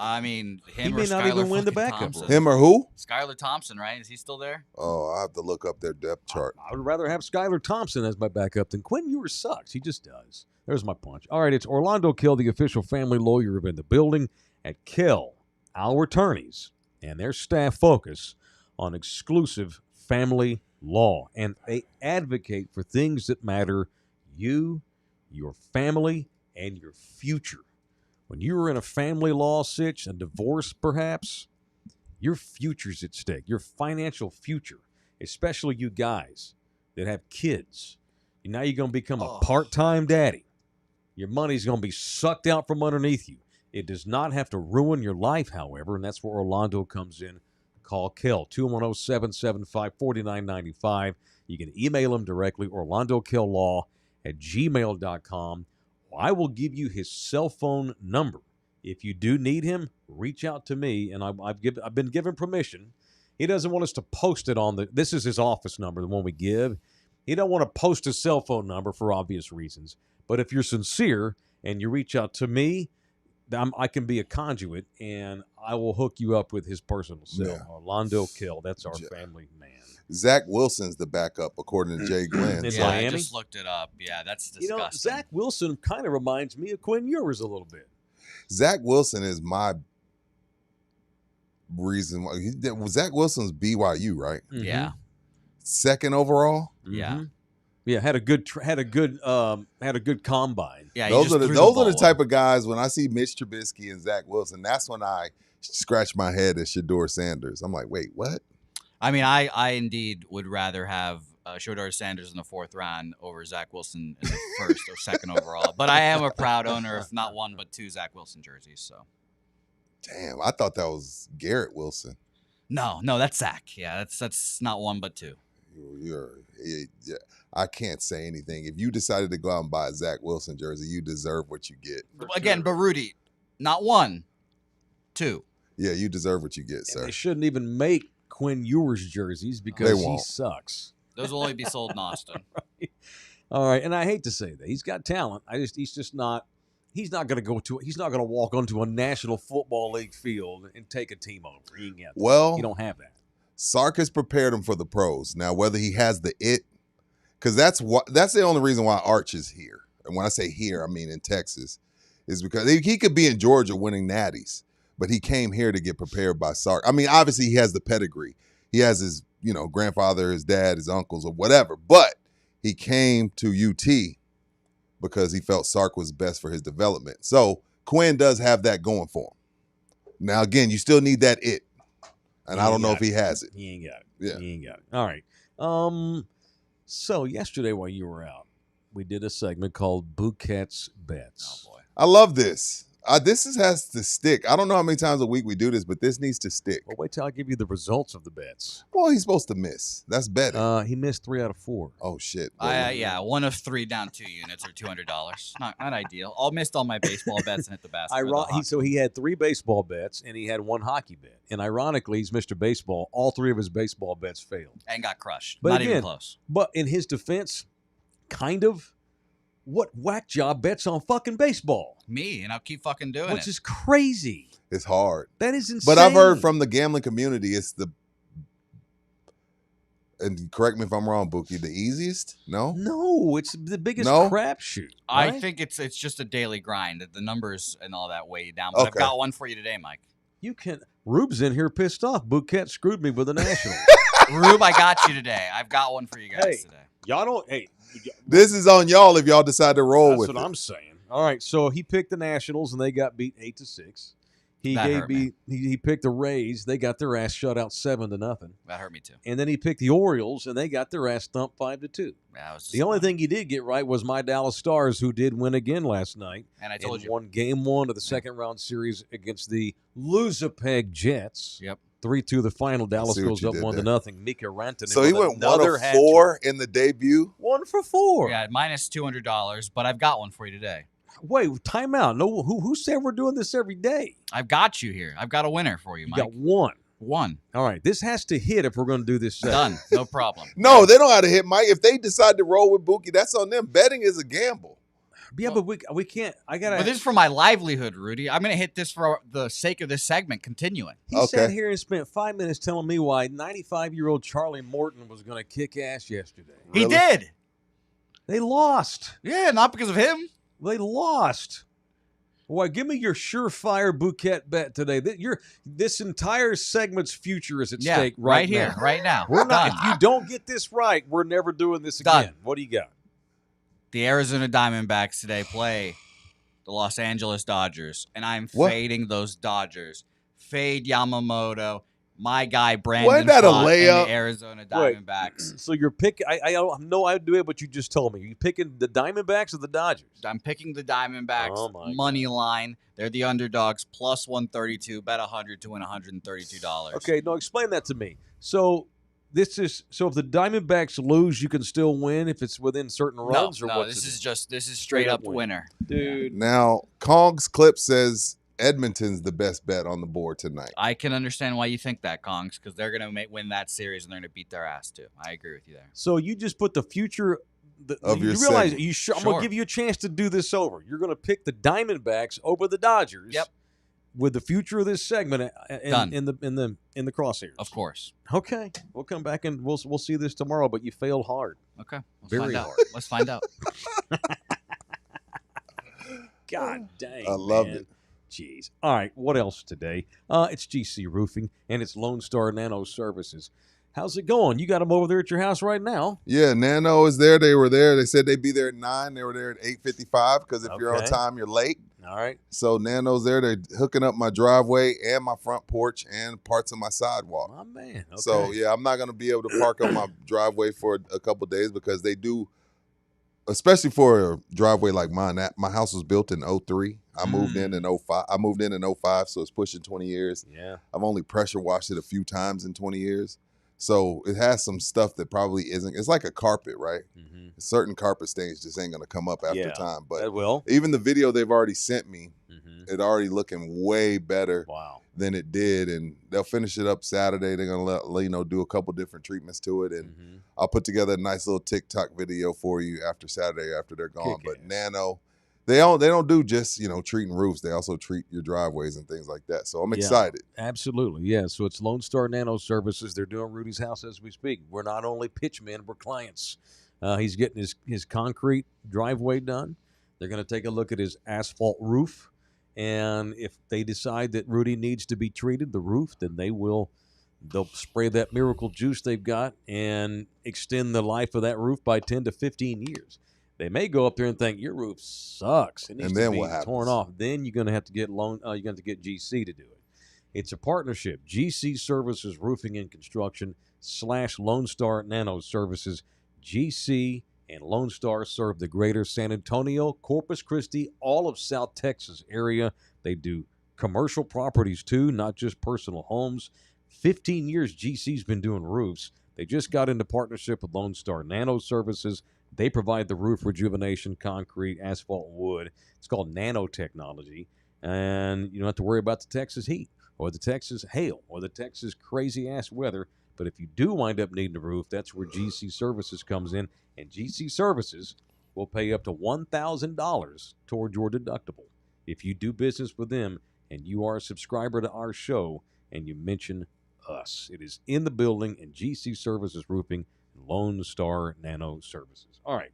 I mean, him He or may not even Skylar win the fucking backup Thompson. role. him or who? Skylar Thompson, right? Is he still there? Oh, I have to look up their depth chart. I would rather have Skylar Thompson as my backup than Quinn Ewers sucks. He just does. There's my punch. All right, it's Orlando Kell, the official family lawyer in the building. At Kell, our attorneys and their staff focus on exclusive family law, and they advocate for things that matter you, your family, and your future. When you're in a family law situation, a divorce perhaps, your future's at stake, your financial future, especially you guys that have kids. Now you're going to become a part-time daddy. Your money's going to be sucked out from underneath you. It does not have to ruin your life, however, and that's where Orlando comes in. Call Kell, 210-775-4995. You can email him directly, orlandokilllaw@gmail.com. I will give you his cell phone number. If you do need him, reach out to me, and I've been given permission. He doesn't want us to post it on this is his office number, the one we give. He don't want to post his cell phone number for obvious reasons. But if you're sincere and you reach out to me, I can be a conduit, and I will hook you up with his personal cell. Yeah. Orlando Kell, that's our family man. Zach Wilson's the backup, according to Jay Glenn. In So- Miami? I just looked it up. Yeah, that's disgusting. You know, Zach Wilson kind of reminds me of Quinn Ewers a little bit. Zach Wilson is my reason why. Zach Wilson's BYU, right? Yeah. Second overall. Yeah. Yeah, had a good combine. Yeah, Those are the ball type of guys. When I see Mitch Trubisky and Zach Wilson, that's when I scratch my head at Shedeur Sanders. I'm like, wait, what? I mean, I indeed would rather have Shedeur Sanders in the 4th round over Zach Wilson in the 1st or 2nd overall. But I am a proud owner of not 1 but 2 Zach Wilson jerseys. So, Damn, I thought that was Garrett Wilson. no, that's Zach. Yeah, that's not 1 but 2. I can't say anything. If you decided to go out and buy a Zach Wilson jersey, you deserve what you get. Again, but Rudy, not 1, 2. Yeah, you deserve what you get, And sir. they shouldn't even make Quinn Ewers jerseys They because he won't. sucks. Those will only be sold in Austin. All right, and I hate to say that he's got talent. He's not going to walk onto a National Football League field and take a team over. He ain't got that. Well, You don't have that. Sark has prepared him for the pros. Now, whether he has the it, because that's the only reason why Arch is here. And when I say here, I mean in Texas, is because he could be in Georgia winning natties, but he came here to get prepared by Sark. I mean, obviously he has the pedigree. He has his, grandfather, his dad, his uncles, or whatever. But he came to UT because he felt Sark was best for his development. So Quinn does have that going for him. Now, again, you still need that it. And I don't know if he has it. He ain't got it. Yeah. He ain't got it. All right. So yesterday while you were out, we did a segment called Bouquet's Bets. Oh boy. I love this. Has to stick. I don't know how many times a week we do this, but this needs to stick. Well, wait till I give you the results of the bets. Well, he's supposed to miss. That's betting. He missed 3 out of 4. Oh, shit. Yeah, 1 of 3 down 2 units or $200. Not ideal. I missed all my baseball bets and hit the basket. So he had 3 baseball bets and he had 1 hockey bet. And ironically, he's Mr. Baseball. All 3 of his baseball bets failed. And got crushed. But Not again, even close. But in his defense, kind of, what whack job bets on fucking baseball? Me, and I'll keep fucking doing Which it. is crazy. It's hard. That is insane. But I've heard from the gambling community, it's and correct me if I'm wrong, Bookie, the easiest? No? No, it's the biggest No? crapshoot. I right? think it's just a daily grind. The numbers and all that weigh you down. But I've Okay. got one for you today, Mike. You can. Rube's in here pissed off. Bouquet screwed me with the Nationals. Rube, I got you today. I've got one for you guys Hey. today. Y'all don't. Hey, This is on y'all if y'all decide to roll that's with what it. I'm saying. All right, so he picked the Nationals and they got beat 8-6. He That gave hurt me. He picked the Rays. They got their ass shut out 7-0. That hurt me too. And then he picked the Orioles and they got their ass thumped 5-2. That was The only thing he did get right was my Dallas Stars, who did win again last night. and I told and you. won Game 1 of the second round series against the Losapeg Jets. Yep. 3-2 the final. Dallas see what goes you up did 1-0. Mika Rantanen. So he with went 1 another of hat 4 trick. in the debut. 1 for 4. Yeah, minus $200, but I've got one for you today. Wait, time out. No, who said we're doing this every day? I've got you here. I've got a winner for you, You Mike. got 1. One. All right, this has to hit if we're going to do this. segment. Done. No problem. No, they don't have to hit Mike. If they decide to roll with Bookie, that's on them. Betting is a gamble. Yeah, but we can't. I gotta. But this is for my livelihood, Rudy. I'm going to hit this for the sake of this segment continuing. He Okay. sat here and spent 5 minutes telling me why 95-year-old Charlie Morton was going to kick ass yesterday. He Really? did. They lost. Yeah, not because of him. They lost. Boy, give me your surefire Bouquet bet today. This entire segment's future is at Yeah, stake right now. here, right now. We're not. Done. If you don't get this right, we're never doing this Done. again. What do you got? The Arizona Diamondbacks today play the Los Angeles Dodgers, and I'm What? fading those Dodgers. Fade Yamamoto, my guy Brandon Wasn't that a Pfaadt, and layup? the Arizona Wait. Diamondbacks. So you're picking. I don't have no idea what you just told me. Are you picking the Diamondbacks or the Dodgers? I'm picking the Diamondbacks Oh, my money line. They're the underdogs, plus 132. Bet 100 to win $132. Okay, no, explain that to me. So if the Diamondbacks lose, you can still win if it's within certain runs, or no, what's this it? is straight up win. winner. Dude. Now, Kong's clip says Edmonton's the best bet on the board tonight. I can understand why you think that, Kongs, because they're going to win that series and they're going to beat their ass too. I agree with you there. So you just put the future Of you your realize segment. I'm going Sure. to give you a chance to do this over. You're going to pick the Diamondbacks over the Dodgers. Yep. with the future of this segment Done. in the crosshairs. Of course. Okay, we'll come back and we'll see this tomorrow. But you failed hard. Okay. Let's Very find out. hard. Let's find out. God dang, I loved man. it. Jeez. All right, what else today? It's GC Roofing and it's Lone Star Nano Services. How's it going? You got them over there at your house right now? Yeah, Nano is there. They were there. They said they'd be there at 9. They were there at 8:55 because if you're on Okay. time, you're late. All right. So Nano's there. They're hooking up my driveway and my front porch and parts of my sidewalk. My man. Okay. So, yeah, I'm not going to be able to park on my driveway for a couple of days because they do, especially for a driveway like mine. My house was built in 03. I moved in 05. I moved in 05, so it's pushing 20 years. Yeah. I've only pressure washed it a few times in 20 years. So it has some stuff that probably isn't. It's like a carpet, right? Mm-hmm. Certain carpet stains just ain't going to come up after time. But That will. even the video they've already sent me, Mm-hmm. it already looking way better Wow. than it did. And they'll finish it up Saturday. They're going to do a couple different treatments to it. And Mm-hmm. I'll put together a nice little TikTok video for you after Saturday, after they're gone. Kick-ass. But Nano, they don't do just, treating roofs. They also treat your driveways and things like that. So I'm excited. Absolutely. Yeah. So it's Lone Star Nano Services. They're doing Rudy's house as we speak. We're not only pitchmen, we're clients. He's getting his concrete driveway done. They're going to take a look at his asphalt roof. And if they decide that Rudy needs to be treated, the roof, then they'll spray that miracle juice they've got and extend the life of that roof by 10 to 15 years. They may go up there and think your roof sucks. It needs And then to be what happens? torn off. Then you're going to have to get you're going to have to get GC to do it. It's a partnership. GC Services Roofing and Construction / Lone Star Nano Services. GC and Lone Star serve the greater San Antonio, Corpus Christi, all of South Texas area. They do commercial properties too, not just personal homes. 15 years GC's been doing roofs. They just got into partnership with Lone Star Nano Services. They provide the roof rejuvenation, concrete, asphalt, wood. It's called nanotechnology. And you don't have to worry about the Texas heat or the Texas hail or the Texas crazy-ass weather. But if you do wind up needing a roof, that's where GC Services comes in. And GC Services will pay up to $1,000 toward your deductible if you do business with them and you are a subscriber to our show and you mention us. It is in the building, and GC Services Roofing, Lone Star Nano Services. All right.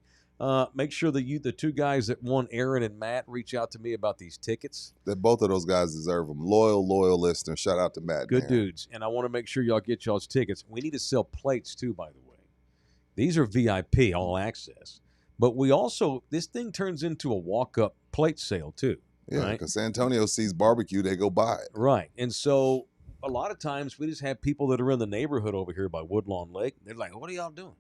Make sure that the two guys that won, Aaron and Matt, reach out to me about these tickets. That both of those guys deserve them. Loyal listeners. Shout out to Matt. Good and Aaron. dudes. And I want to make sure y'all get y'all's tickets. We need to sell plates too, by the way. These are VIP, all access. But we also, this thing turns into a walk-up plate sale too. Yeah, right? because San Antonio sees barbecue, they go buy it. Right. And so a lot of times we just have people that are in the neighborhood over here by Woodlawn Lake. They're like, what are y'all doing?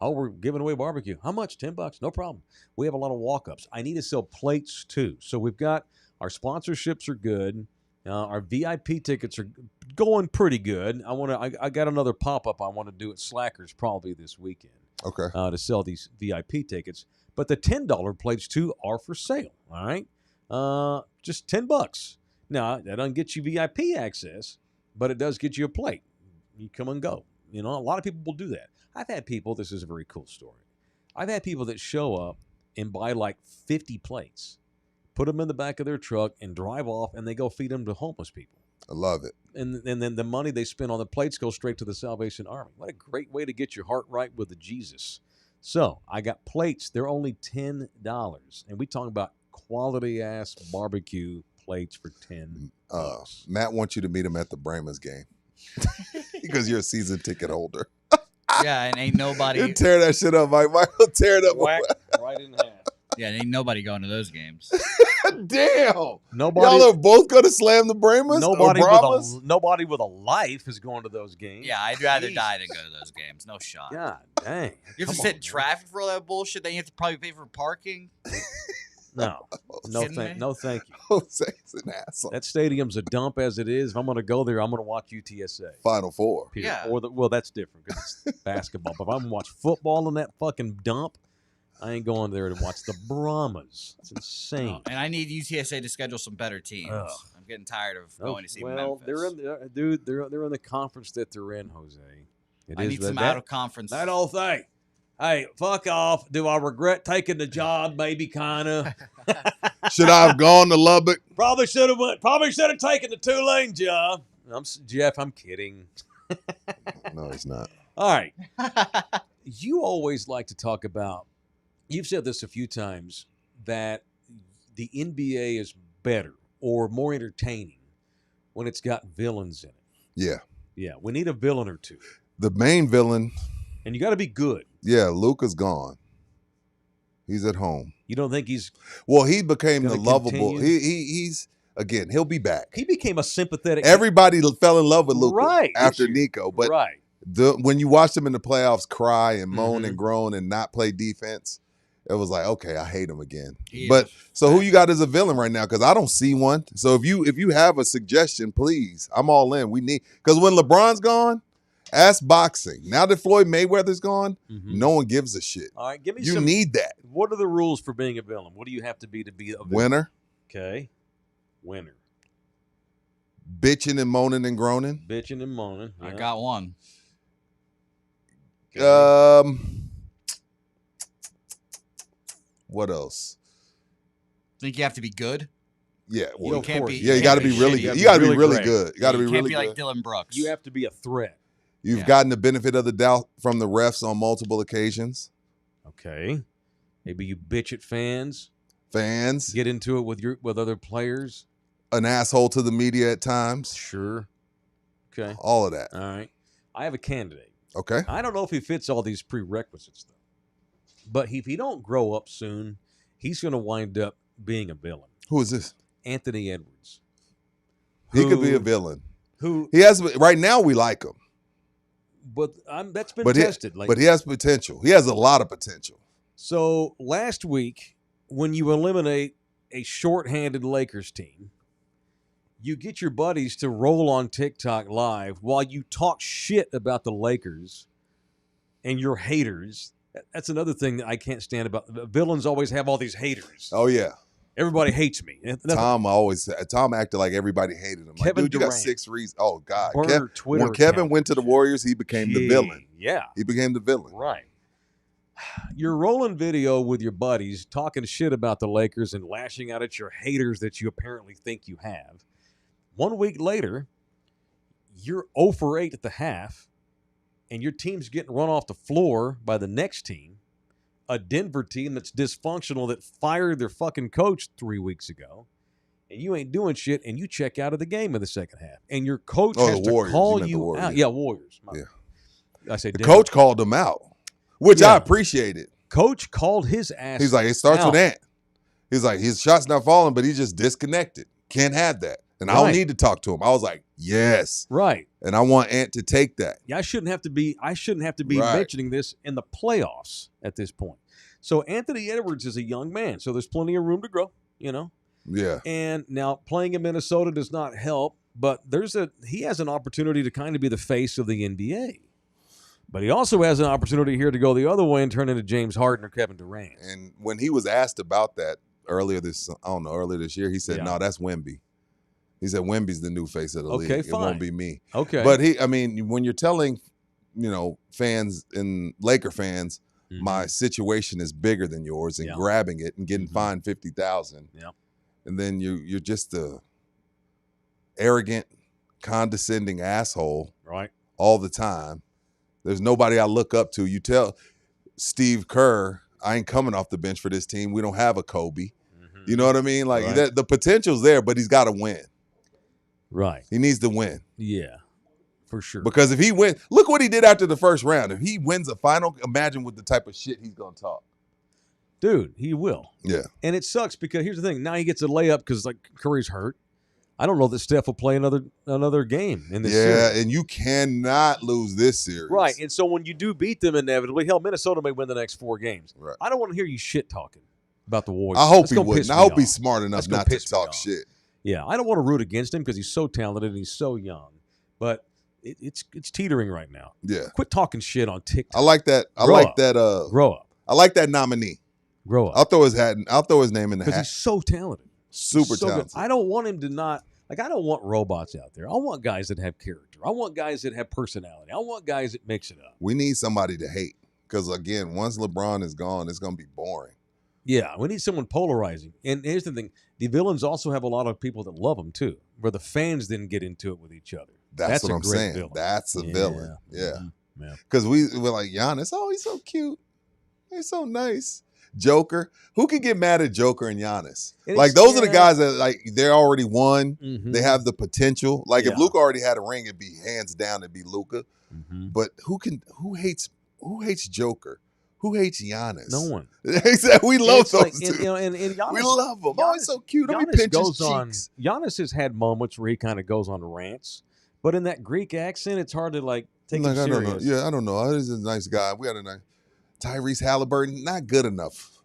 Oh, we're giving away barbecue. How much? $10? No problem. We have a lot of walk-ups. I need to sell plates too. So we've got our sponsorships are good. Our VIP tickets are going pretty good. I got another pop-up I want to do at Slackers probably this weekend. Okay. To sell these VIP tickets. But the $10 plates too are for sale. All right. Just $10. Now that doesn't get you VIP access, but it does get you a plate. You come and go. A lot of people will do that. I've had people, this is a very cool story. I've had people that show up and buy like 50 plates, put them in the back of their truck and drive off, and they go feed them to homeless people. I love it. And then the money they spend on the plates goes straight to the Salvation Army. What a great way to get your heart right with the Jesus. So I got plates. They're only $10. And we talking about quality-ass barbecue plates for $10. Matt wants you to meet him at the Brahmas game because you're a season ticket holder. Yeah, and ain't nobody. You tear that shit up, Mike. Mike will tear it up. Whack right in half. Yeah, ain't nobody going to those games. Damn. Nobody, Y'all are both going to slam the Brahmas? nobody with a life is going to those games. Yeah, I'd rather die than go to those games. No shot. God dang. You have to sit in traffic for all that bullshit. Then you have to probably pay for parking. No, Kidding me? no, thank you. Jose's an asshole. That stadium's a dump as it is. If I'm going to go there, I'm going to watch UTSA. Final Four. Period. Yeah. Well, that's different because it's basketball. But if I'm going to watch football in that fucking dump, I ain't going there to watch the Brahmas. It's insane. And I need UTSA to schedule some better teams. Ugh. I'm getting tired of going to see well, Memphis. they're in the conference that they're in, Jose. I need some out of conference. That whole thing. Hey, fuck off. Do I regret taking the job? Maybe, kind of. Should I have gone to Lubbock? Probably should have taken the Tulane job. Jeff, I'm kidding. No, he's not. All right. You always like to talk about, you've said this a few times, that the NBA is better or more entertaining when it's got villains in it. Yeah. Yeah, we need a villain or two. The main villain. And you got to be good. Yeah, Luka's gone. He's at home. You don't think he's... Well, he became the gonna lovable. continue? He's again. He'll be back. He became a sympathetic... Everybody fell in love with Luka Right, after this year. Nico, but right. when you watched him in the playoffs cry and moan Mhm. and groan and not play defense, it was like, okay, I hate him again. He But is so who you got as a villain right now? Because I don't see one. So if you have a suggestion, please, I'm all in. We need, because when LeBron's gone, ask boxing. Now that Floyd Mayweather's gone, Mhm. no one gives a shit. All right, give me You some... need that What are the rules for being a villain? What do you have to be a villain? winner, Okay. Winner. bitching and moaning and groaning. Bitching and moaning. I yeah. got one. Okay. What else? Think you have to be good? Yeah, You well, can't be. yeah, you got to be shitty. really You good. gotta You got to be be really really great. good. You got to You be can't really be like good. Dylan Brooks. You have to be a threat. You've Yeah. gotten the benefit of the doubt from the refs on multiple occasions. Okay. Maybe you bitch at fans. Fans, Get into it with other players. an asshole to the media at times. Sure. Okay. All of that. All right. I have a candidate. Okay. I don't know if he fits all these prerequisites, though. But if he don't grow up soon, he's going to wind up being a villain. Who is this? Anthony Edwards. He could be Who- a villain. Who? He has right now. We like him, But that's been but tested. but he has potential. He has a lot of potential. So last week, when you eliminate a shorthanded Lakers team, you get your buddies to roll on TikTok live while you talk shit about the Lakers and your haters. That's another thing that I can't stand about. Villains always have all these haters. Oh yeah, Everybody hates me. Tom acted like everybody hated him. Like, Kevin dude, you got Durant. 6 reasons. Oh God, Burner Twitter when Kevin account. went to the Warriors, he became the villain. Yeah, He became the villain. right. You're rolling video with your buddies talking shit about the Lakers and lashing out at your haters that you apparently think you have. 1 week later, you're 0 for 8 at the half, and your team's getting run off the floor by the next team, a Denver team that's dysfunctional that fired their fucking coach 3 weeks ago, and you ain't doing shit, and you check out of the game in the second half. And your coach Oh, has the to Warriors. You call meant the you Warriors. out. Yeah, Warriors. I say The Denver. coach called him out, which Yeah. I appreciated. Coach called his ass. He's like, it starts out. with Ant. He's like, his shot's not falling, but he's just disconnected. Can't have that. And I don't Right. need to talk to him. I was like, yes. Right. And I want Ant to take that. Yeah, I shouldn't have to be Right. mentioning this in the playoffs at this point. So Anthony Edwards is a young man, so there's plenty of room to grow, you know. Yeah. And now playing in Minnesota does not help, but he has an opportunity to kind of be the face of the NBA. But he also has an opportunity here to go the other way and turn into James Harden or Kevin Durant. And when he was asked about that earlier this year, he said, Yeah. no, that's Wemby. He said Wemby's the new face of the Okay, league. It fine. won't be me. Okay. But when you're telling, fans and Laker fans, Mhm. my situation is bigger than yours, and Yeah. grabbing it and getting Mhm. fined $50,000. Yeah. And then you're just a arrogant, condescending asshole right. all the time. There's nobody I look up to. You tell Steve Kerr, I ain't coming off the bench for this team. We don't have a Kobe. Mhm. You know what I mean? Like Right. the potential's there, but he's got to win. Right. He needs to win. Yeah. For sure. Because if he wins, look what he did after the first round. If he wins a final, imagine what the type of shit he's going to talk. Dude, he will. Yeah. And it sucks because here's the thing. Now he gets a layup because Curry's hurt. I don't know that Steph will play another game in this Yeah, series. and you cannot lose this series. Right. And so when you do beat them inevitably, hell, Minnesota may win the next 4 games. Right. I don't want to hear you shit talking about the Warriors. I hope That's he gonna wouldn't. piss I me hope off. he's smart enough That's gonna not to piss me talk off. shit. Yeah, I don't want to root against him because he's so talented and he's so young. But it's teetering right now. Yeah. Quit talking shit on TikTok. I like that. I Grow like up. that. Grow up. I like that nominee. Grow up. I'll throw his name in the Because hat. he's so talented. Super So good. talented. I don't want him to not. Like, I don't want robots out there. I want guys that have character. I want guys that have personality. I want guys that mix it up. We need somebody to hate because again, once LeBron is gone, it's gonna be boring. Yeah, we need someone polarizing. And here's the thing: the villains also have a lot of people that love them too, where the fans then get into it with each other. That's what a I'm great saying. villain. That's a villain. Yeah. Mhm. Yeah. Because we're like, Giannis, oh, he's so cute. He's so nice. Joker. Who can get mad at Joker and Giannis? And Like, it's- those are the yeah. guys that, like, they're already won. Mhm. They have the potential. Like, Yeah. if Luka already had a ring, it'd be hands down, it'd be Luka. Mhm. But who hates Joker? Who hates Giannis? No one. We love It's those like, two. and Giannis, We love him. Oh, he's so cute. Let me Giannis pinch his goes on. cheeks. Giannis has had moments where he kind of goes on rants, but in that Greek accent, it's hard to like take Like, him I don't know. serious. Yeah, I don't know. He's a nice guy. We had a nice Tyrese Halliburton. Not good enough.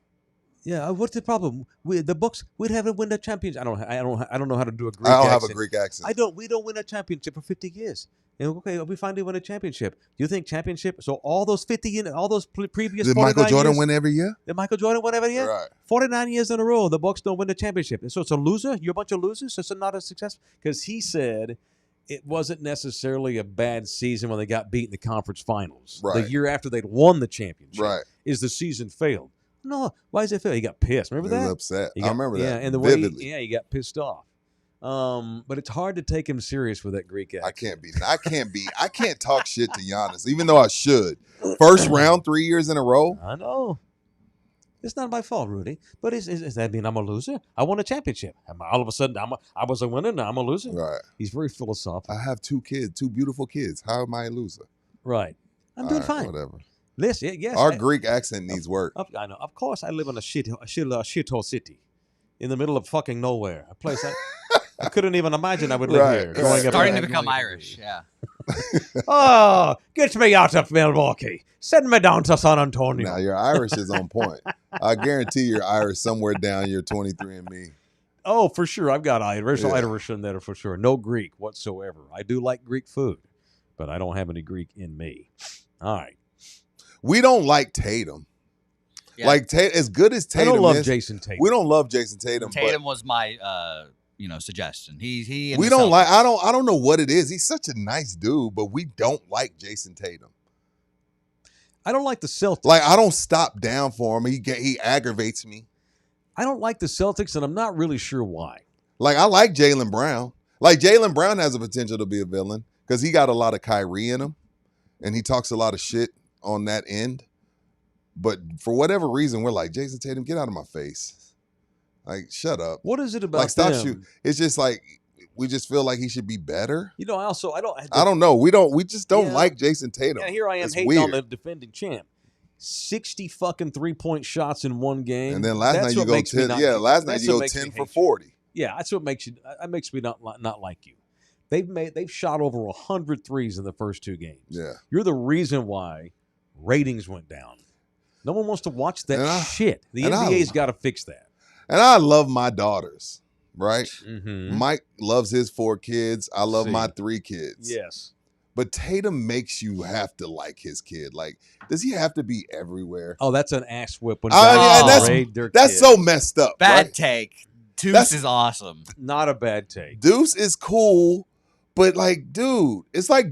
Yeah, what's the problem? The Bucks, we'd have to win the championship. I don't know how to do a Greek I don't accent. have a Greek accent. We don't win a championship for 50 years. And okay, we finally win a championship. Do you think championship? So all those 50, all those previous Did 49 Michael Jordan years, win every year? Did Michael Jordan win every year? Right. 49 years in a row, the Bucks don't win the championship. And so it's a loser. You're a bunch of losers. So it's not a success. Because he said it wasn't necessarily a bad season when they got beat in the conference finals. Right. The year after they'd won the championship. Right. Is the season failed? No. Why does it fail? He got pissed. Remember He was that? upset. He I got- remember yeah, that and the way vividly. he got pissed off. But it's hard to take him serious with that Greek accent. I can't talk shit to Giannis, even though I should. First round, 3 years in a row. I know. It's not my fault, Rudy. But does that mean I'm a loser? I won a championship. All of a sudden, I was a winner, now I'm a loser? Right. He's very philosophical. I have 2 kids, 2 beautiful kids. How am I a loser? Right. I'm All doing right, fine. Whatever. Listen, yes. Our Greek accent needs work. I know. Of course, I live in a shithole city in the middle of fucking nowhere. A place I couldn't even imagine I would live Right, here. right. growing up Starting in- to become Irish. Yeah. Oh, get me out of Milwaukee. Send me down to San Antonio. Now, your Irish is on point. I guarantee you're Irish somewhere down your 23andMe. Oh, for sure. I've got Irish. Yeah. Irish in there for sure. No Greek whatsoever. I do like Greek food, but I don't have any Greek in me. All right. We don't like Tatum. Yeah. Like, as good as I Tatum don't love is, Jason Tatum. we don't love Jason Tatum. Tatum was my suggestion. He and We the don't like. Celtics. I don't know what it is. He's such a nice dude, but we don't like Jason Tatum. I don't like the Celtics. Like, I don't stop down for him. He aggravates me. I don't like the Celtics, and I'm not really sure why. Like, I like Jaylen Brown. Like, Jaylen Brown has the potential to be a villain because he got a lot of Kyrie in him, and he talks a lot of shit on that end. But for whatever reason, we're like, Jason Tatum, get out of my face. Like, shut up. What is it about Like, stop them? shooting. It's just like we just feel like he should be better. You know, I I don't know. We just don't Yeah. like Jason Tatum. Yeah, here I am It's hating on weird. the defending champ. 60 fucking 3-point shots in one game. And then last That's night you what go makes me 10. not- Yeah, last night that's you what go makes me 10 for hate you. 40. Yeah, that's what makes me not like you. They've shot over 100 threes in the first 2 games. Yeah. You're the reason why ratings went down. No one wants to watch that And I- shit. The and I- NBA's got to fix that. And I love my daughters, right? Mm-hmm. Mike loves his 4 kids. I love See. my 3 kids. Yes. But Tatum makes you have to like his kid. Like, does he have to be everywhere? Oh, that's an ass whip when I mean, guys and that's- raid their That's kids. so messed up. Bad right? take. Deuce That's- is awesome. Not a bad take. Deuce is cool, but like, dude, it's like,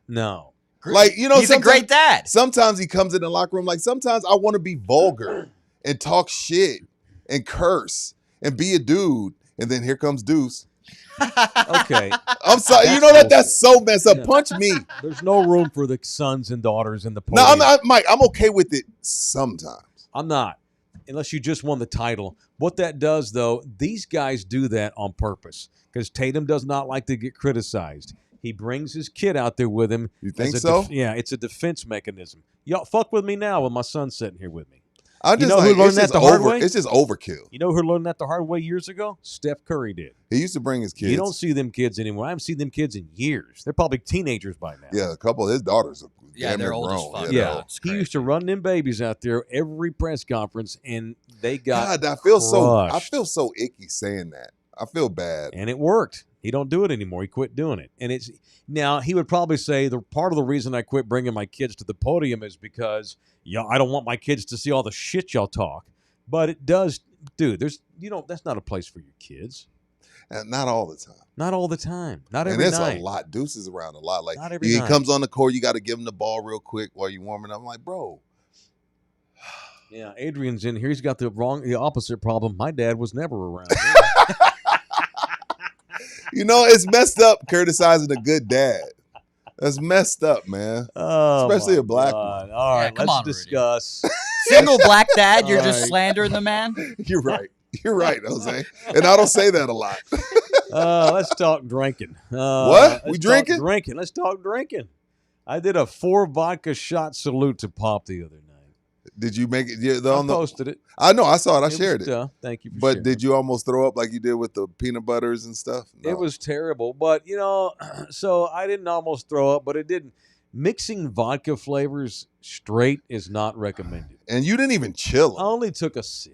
No. like, you know, He's a great dad. Sometimes he comes in the locker room. Like, sometimes I want to be vulgar and talk shit and curse and be a dude. And then here comes Deuce. Okay. I'm sorry. You That's know that? bullshit. That's so messed up. Yeah. Punch me. There's no room for the sons and daughters in the No, podium. Mike, I'm okay with it sometimes. I'm not, unless you just won the title. What that does, though, these guys do that on purpose because Tatum does not like to get criticized. He brings his kid out there with him. You think as a so? yeah, it's a defense mechanism. Y'all fuck with me now with my son sitting here with me. I just know who like, learned it's that just the hard over. way? It's just overkill. You know who learned that the hard way years ago? Steph Curry did. He used to bring his kids. You don't see them kids anymore. I haven't seen them kids in years. They're probably teenagers by now. Yeah, a couple of his daughters are Yeah, damn they're near old as grown. fuck. they're Yeah, old. it's he crazy. used to run them babies out there every press conference, and they got God, I feel crushed. so icky saying that. I feel bad. and it worked. He don't do it anymore. He quit doing it, and it's now he would probably say the part of the reason I quit bringing my kids to the podium is because I don't want my kids to see all the shit y'all talk. But it does, dude. That's not a place for your kids. And not all the time. Not all the time. Not And every it's night. a lot. Deuce is around a lot. Like Not every he night. comes on the court, you got to give him the ball real quick while you're warming up. I'm like, bro. Yeah, Adrian's in here. He's got the opposite problem. My dad was never around. You know, it's messed up criticizing a good dad. That's messed up, man. Oh, Especially my a black God. one. All right, come let's on, Rudy. discuss. Single black dad, you're just Alright. slandering the man. You're right. You're right, Jose. And I don't say that a lot. Let's talk drinking. What? We let's drinking? Talk drinking. Let's talk drinking. I did a 4 vodka shot salute to Pop the other night. Did you make it? Yeah, I posted it. I know. I saw it. I shared was, it. Thank you for But sharing. did you almost throw up like you did with the peanut butters and stuff? No. It was terrible. But, so I didn't almost throw up, but it didn't. Mixing vodka flavors straight is not recommended. And you didn't even chill I them. only took a sip.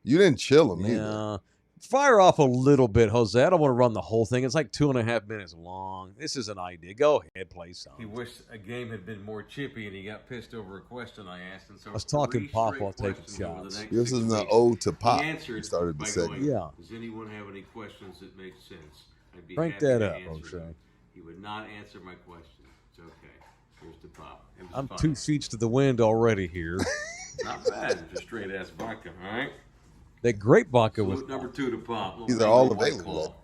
You didn't chill them either. Yeah. Fire off a little bit, Jose. I don't want to run the whole thing. It's like 2.5 minutes long. This is an idea. Go ahead, play some. He wished a game had been more chippy, and he got pissed over a question I asked. And so I was talking Pop while taking shots. This is an ode to Pop. He answered You started the by segment. going, Yeah. Does anyone have any questions that make sense? I'd be Crank happy that to up, answer O'Shea. them." He would not answer my question. It's okay. Here's to Pop. It was I'm fun. 2 feet to the wind already here. Not bad. Just straight ass vodka. All right. That grape vodka was. Salute number 2 to Pop. These are Little all White available. Claw.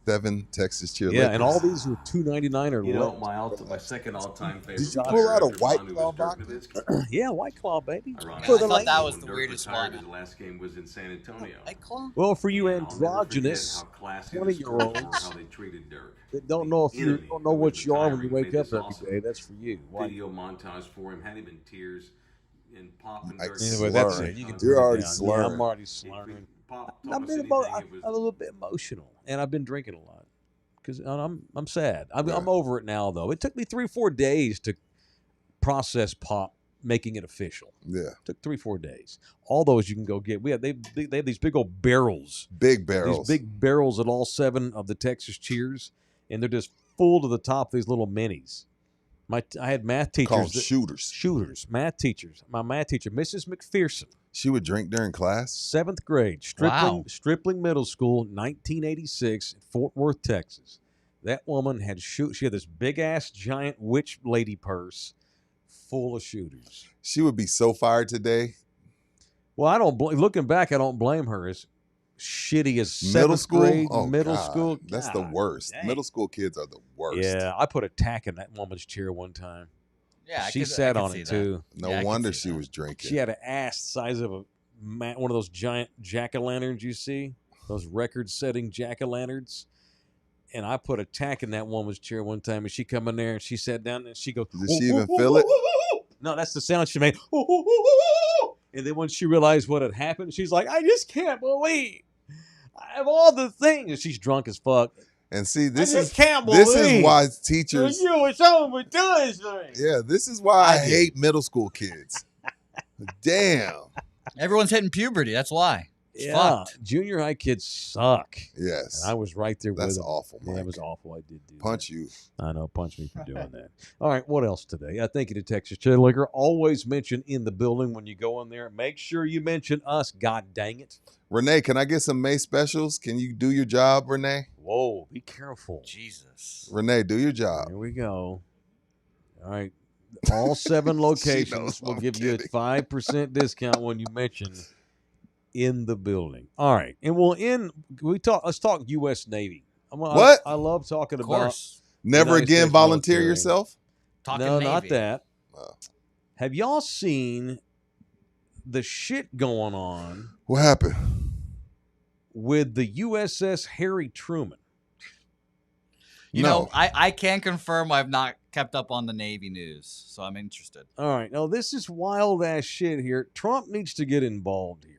7 Texas cheerleaders. Yeah, and all these were $2.99 or You know, less. my second all-time favorite. Did you player pull out a after White Lonnie Claw was Dirk vodka? Nowitzki. Yeah, White Claw, baby. Ironically, For the I thought that lady. was the when Dirk weirdest retired, one. His last game was in San Antonio. White Claw? Well, for you And I'll never androgynous forget how classy the 20-year-olds schools were, how they treated Dirk. that don't know if you Enemy don't know who what was you are when you retiring wake made up this every awesome day. That's for you. White. Video montage for him, had him in tears, and Pop and Like Dirk. Anyway, that's slurring. it. You can You're turn it already down. slurring. Yeah, I'm already slurring. Pop I've told us been anything, I'm it was a little bit emotional, and I've been drinking a lot because I'm sad. I'm over it now, though. It took me 3-4 days to process Pop making it official. Yeah. It took 3-4 days. All those you can go get. They have these big old barrels. Big barrels. These big barrels at all 7 of the Texas Cheers, and they're just full to the top of these little minis. I had math teachers. Called shooters. Math teachers. My math teacher, Mrs. McPherson, She would drink during class. 7th grade, Stripling Middle School, 1986, Fort Worth, Texas. That woman she had this big ass giant witch lady purse full of shooters. She would be so fired today. Well, looking back, I don't blame her. As shitty as Middle 7th school? grade, Oh, middle God. school. That's the God worst. dang. Middle school kids are the worst. Yeah, I put a tack in that woman's chair one time. Yeah, She sat on it too. No Yeah, I can wonder see she that. was drinking. She had an ass the size of one of those giant jack-o'-lanterns you see, those record-setting jack-o'-lanterns. And I put a tack in that woman's chair one time, and she come in there and she sat down and she goes, Did she even feel it? No, that's the sound she made. And then when she realized what had happened, she's like, I just can't believe I have all the things. And she's drunk as fuck. And see, this I is just can't believe this is why teachers. you and someone would do this thing. Yeah, this is why I hate middle school kids. Damn. Everyone's hitting puberty. That's why. It's Yeah, fucked. junior high kids suck. Yes. And I was right there with That's them. awful, Yeah, Mike. it was awful. I did do Punch that. you. I know, punch me for doing that. All right, what else today? Thank you to Texas Cheddar Liquor. Always mention in the building when you go in there. Make sure you mention us. God dang it. Renee, can I get some May specials? Can you do your job, Renee? Whoa, be careful. Jesus. Renee, do your job. Here we go. All right. All 7 locations knows will I'm give you a kidding. 5% discount when you mention in the building. All right. And let's talk US Navy. What? I love talking Of about course. Never United again States volunteer military. yourself? Talking no, Navy. not that. Oh. Have y'all seen the shit going on What happened? with the USS Harry Truman? You No. know, I can confirm I've not kept up on the Navy news, so I'm interested. All right. Now, this is wild ass shit here. Trump needs to get involved here.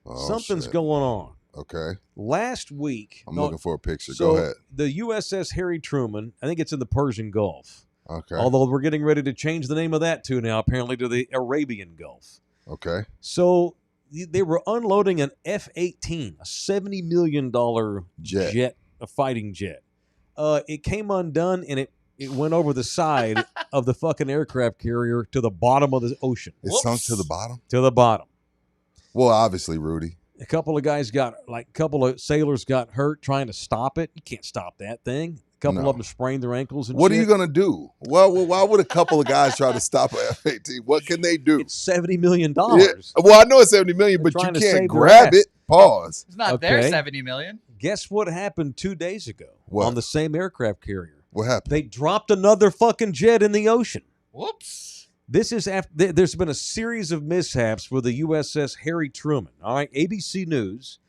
Oh, Something's shit. going on. Okay. Last week, I'm looking for a picture. so Go ahead. The USS Harry Truman, I think it's in the Persian Gulf. Okay. Although we're getting ready to change the name of that too now, apparently to the Arabian Gulf. Okay. So they were unloading an F-18, a $70 million Jet. a fighting jet. It came undone and it went over the side of the fucking aircraft carrier to the bottom of the ocean. It sunk to the bottom? To the bottom. Well, obviously, Rudy. A couple of sailors got hurt trying to stop it. You can't stop that thing. A couple of them sprained their ankles and What shit. are you going to do? Well, why would a couple of guys try to stop a F-18? What can they do? It's $70 million. Yeah. Well, I know it's $70 million, They're but you trying to can't save grab their ass. it. Pause. It's not their $70 million. Guess what happened 2 days ago What? on the same aircraft carrier? What happened? They dropped another fucking jet in the ocean. Whoops. This is after there's been a series of mishaps with the USS Harry Truman. All right, ABC News.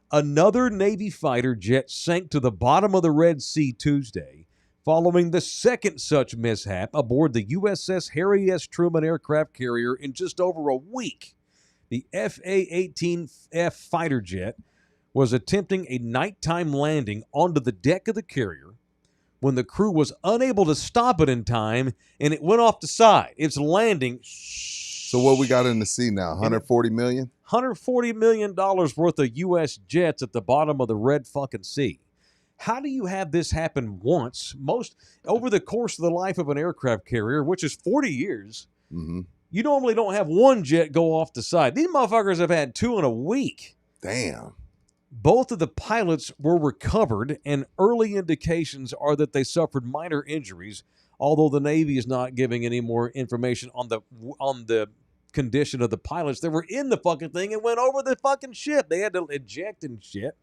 Another Navy fighter jet sank to the bottom of the Red Sea Tuesday, following the second such mishap aboard the USS Harry S. Truman aircraft carrier in just over a week. The FA-18F fighter jet was attempting a nighttime landing onto the deck of the carrier when the crew was unable to stop it in time, and it went off the side. It's landing. So what we got in the sea now? 140 million? $140 million worth of U.S. jets at the bottom of the Red fucking Sea. How do you have this happen once? Over the course of the life of an aircraft carrier, which is 40 years, you normally don't have one jet go off the side. These motherfuckers have had 2 in a week. Damn. Both of the pilots were recovered, and early indications are that they suffered minor injuries, although the Navy is not giving any more information on the condition of the pilots that were in the fucking thing and went over the fucking ship. They had to eject and shit.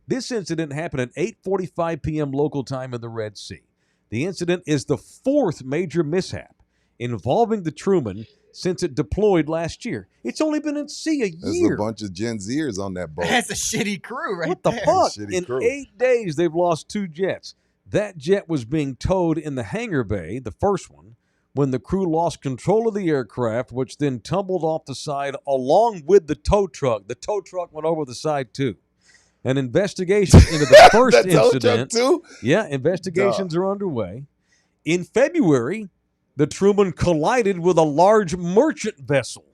This incident happened at 8:45 p.m. local time in the Red Sea. The incident is the 4th major mishap involving the Truman since it deployed last year. It's only been at sea a year. There's a bunch of Gen Zers on that boat. That's a shitty crew What the fuck? Shitty In crew. 8 days, they've lost 2 jets. That jet was being towed in the hangar bay, the first one, when the crew lost control of the aircraft, which then tumbled off the side along with the tow truck. The tow truck went over the side, too. An investigation into the first That tow truck incident. too? Yeah, investigations are underway. In February, the Truman collided with a large merchant vessel.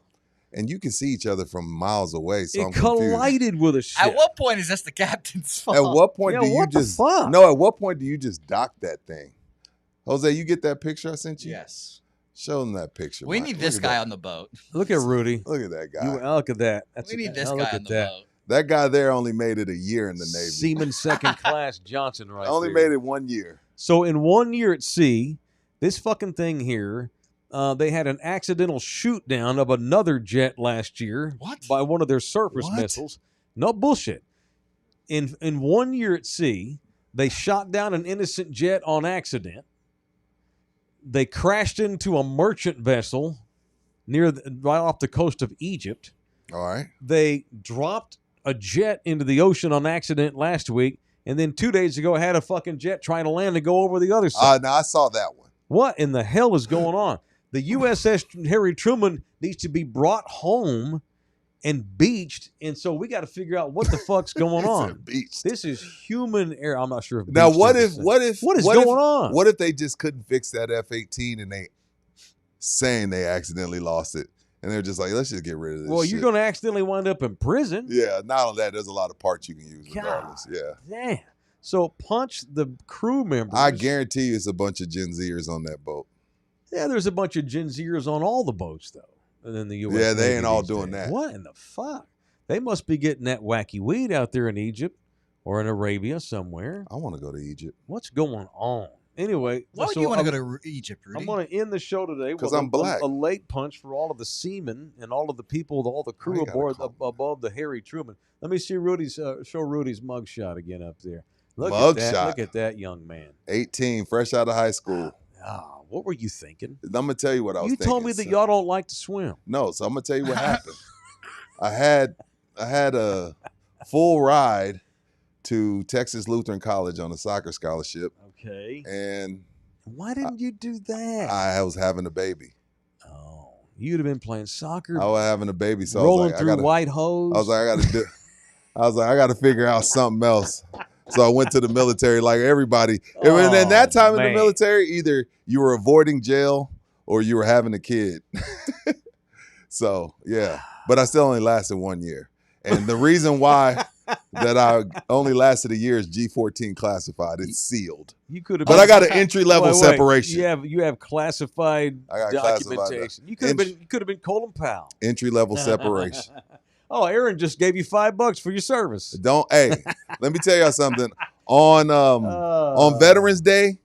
And you can see each other from miles away, so I'm It confused. collided with a ship. At what point is this the captain's fault? At what point Yeah, do you what the just fuck? No, at what point do you just dock that thing? Jose, you get that picture I sent you? Yes. Show them that picture. We Mike. need Look this at guy that. on the boat. Look at Rudy. Look at that guy. Look at that. We need this look guy at on the that. boat. That guy there only made it a year in the Navy. Seaman second class Johnson right only there. made it 1 year. So in 1 year at sea, this fucking thing here, they had an accidental shoot down of another jet last year by one of their surface What? missiles. No bullshit. In 1 year at sea, they shot down an innocent jet on accident. They crashed into a merchant vessel right off the coast of Egypt. All right. They dropped a jet into the ocean on accident last week, and then 2 days ago had a fucking jet trying to land and go over the other side. Now I saw that one. What in the hell is going on? The USS Harry Truman needs to be brought home and beached, and so we got to figure out what the fuck's going on. Beach. This is human error. I'm not sure if Now beached what is if the what same. if What is what going if, on? What if they just couldn't fix that F-18 and they saying they accidentally lost it and they're just like, let's just get rid of this. Well, shit. you're going to accidentally wind up in prison. Yeah, not only that, there's a lot of parts you can use God. regardless. Yeah. Damn. So punch the crew members. I guarantee you it's a bunch of Gen Zers on that boat. Yeah, there's a bunch of Gen Zers on all the boats, though. And then the U.S. Yeah, they Navy ain't all these doing days. that. What in the fuck? They must be getting that wacky weed out there in Egypt or in Arabia somewhere. I want to go to Egypt. What's going on? Anyway, Why would so you want to I'm- go to Egypt, Rudy? I'm going to end the show today 'Cause with I'm black. a late punch for all of the seamen and all of the people, all the crew you gotta aboard call me. above the Harry Truman. Let me see Rudy's show Rudy's mugshot again up there. Look at Mug that! shot. Look at that young man. 18, fresh out of high school. Ah, what were you thinking? I'm gonna tell you what I was You thinking. told me that son. y'all don't like to swim. No, so I'm gonna tell you what happened. I had a full ride to Texas Lutheran College on a soccer scholarship, Okay. and Why didn't you do that? I was having a baby. Oh, you'd have been playing soccer, I was having a baby, so rolling I was like, through I gotta, white hose. I was like, I got to figure out something else. So I went to the military, like everybody. And in that time in man. the military, either you were avoiding jail or you were having a kid. So yeah, but I still only lasted 1 year, and the reason why that I only lasted a year is G14 classified. It's sealed. You could have, But I got an entry level separation. You have classified I got classified documentation. You could have been Colin Powell. Entry level separation. Oh, Aaron just gave you $5 for your service. Don't. Hey, let me tell y'all something. On Veterans Day,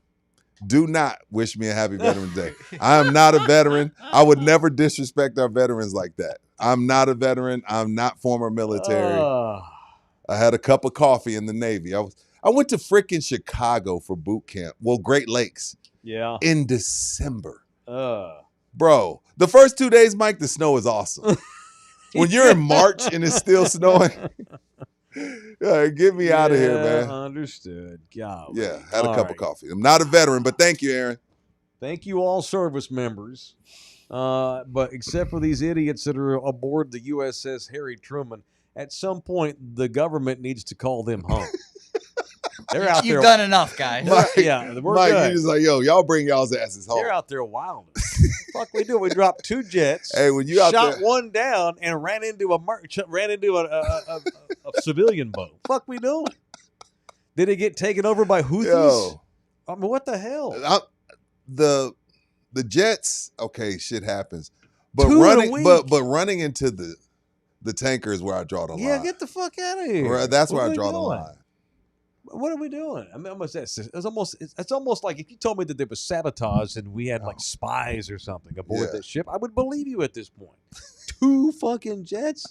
do not wish me a happy Veterans Day. I am not a veteran. I would never disrespect our veterans like that. I'm not a veteran. I'm not former military. I had a cup of coffee in the Navy. I went to freaking Chicago for boot camp. Well, Great Lakes. Yeah. In December. Bro, the first 2 days, Mike, the snow is awesome. When you're in March and it's still snowing, get me out of here, man. Understood. God. Yeah, had a cup of coffee. I'm not a veteran, but thank you, Aaron. Thank you, all service members. But except for these idiots that are aboard the USS Harry Truman, at some point the government needs to call them home. They're out there. You've done enough, guys. Mike, we're Mike, good. you're just like, yo, y'all bring y'all's asses home. They're out there wilding. Fuck, we do. We dropped 2 jets. Hey, when you out shot there, one down and ran into a civilian boat. Fuck, we doing? Did it get taken over by Houthis? Yo. I mean, what the hell? The jets, okay, shit happens, but 2 in a running, week. but running into the tanker is where I draw the line. Yeah, get the fuck out of here. Right, that's where What I are draw we the doing? line. What are we doing? I mean, it's almost like if you told me that there was sabotage and we had like spies or something aboard that ship, I would believe you at this point. 2 fucking jets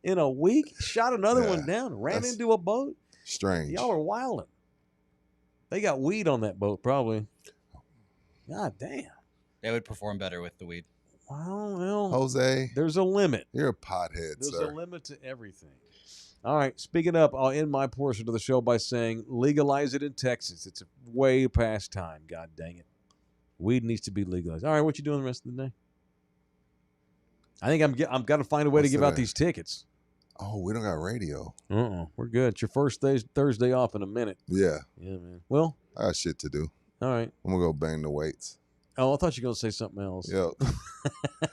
in a week, shot another one down, ran into a boat. Strange. Y'all are wilding. They got weed on that boat, probably. God damn. They would perform better with the weed. Well, Jose, there's a limit. You're a pothead, There's sir. a limit to everything. All right, speaking up, I'll end my portion of the show by saying legalize it in Texas. It's way past time, god dang it. Weed needs to be legalized. All right, what you doing the rest of the day? I think I'm got to find a way to give out these tickets. Oh, we don't got radio. We're good. It's your first Thursday off in a minute. Yeah. Yeah, man. Well, I got shit to do. All right. I'm going to go bang the weights. Oh, I thought you were going to say something else. Yo.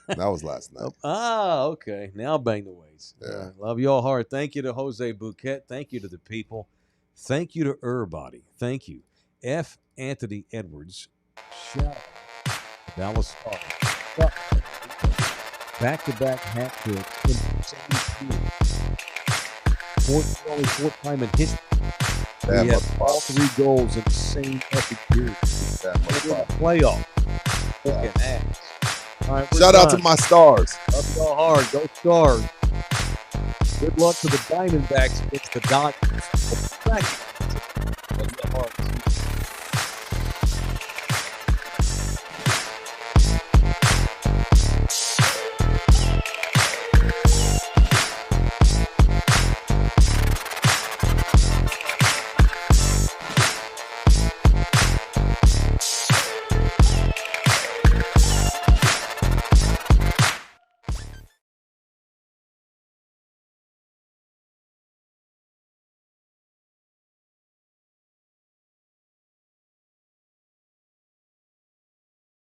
That was last night. Okay. Now bang the weights. Yeah. All right. Love you all hard. Thank you to Jose Bouquett. Thank you to the people. Thank you to Everybody. Thank you. F. Anthony Edwards. Shout out to Dallas Stars. Back-to-back hat tricks in the same series. Only 4th time in history. We have all 3 goals in the same epic period. Playoff. Fucking ass. All right, shout out to my Stars. Love y'all hard. Go Stars. Good luck to the Diamondbacks against the Dodgers.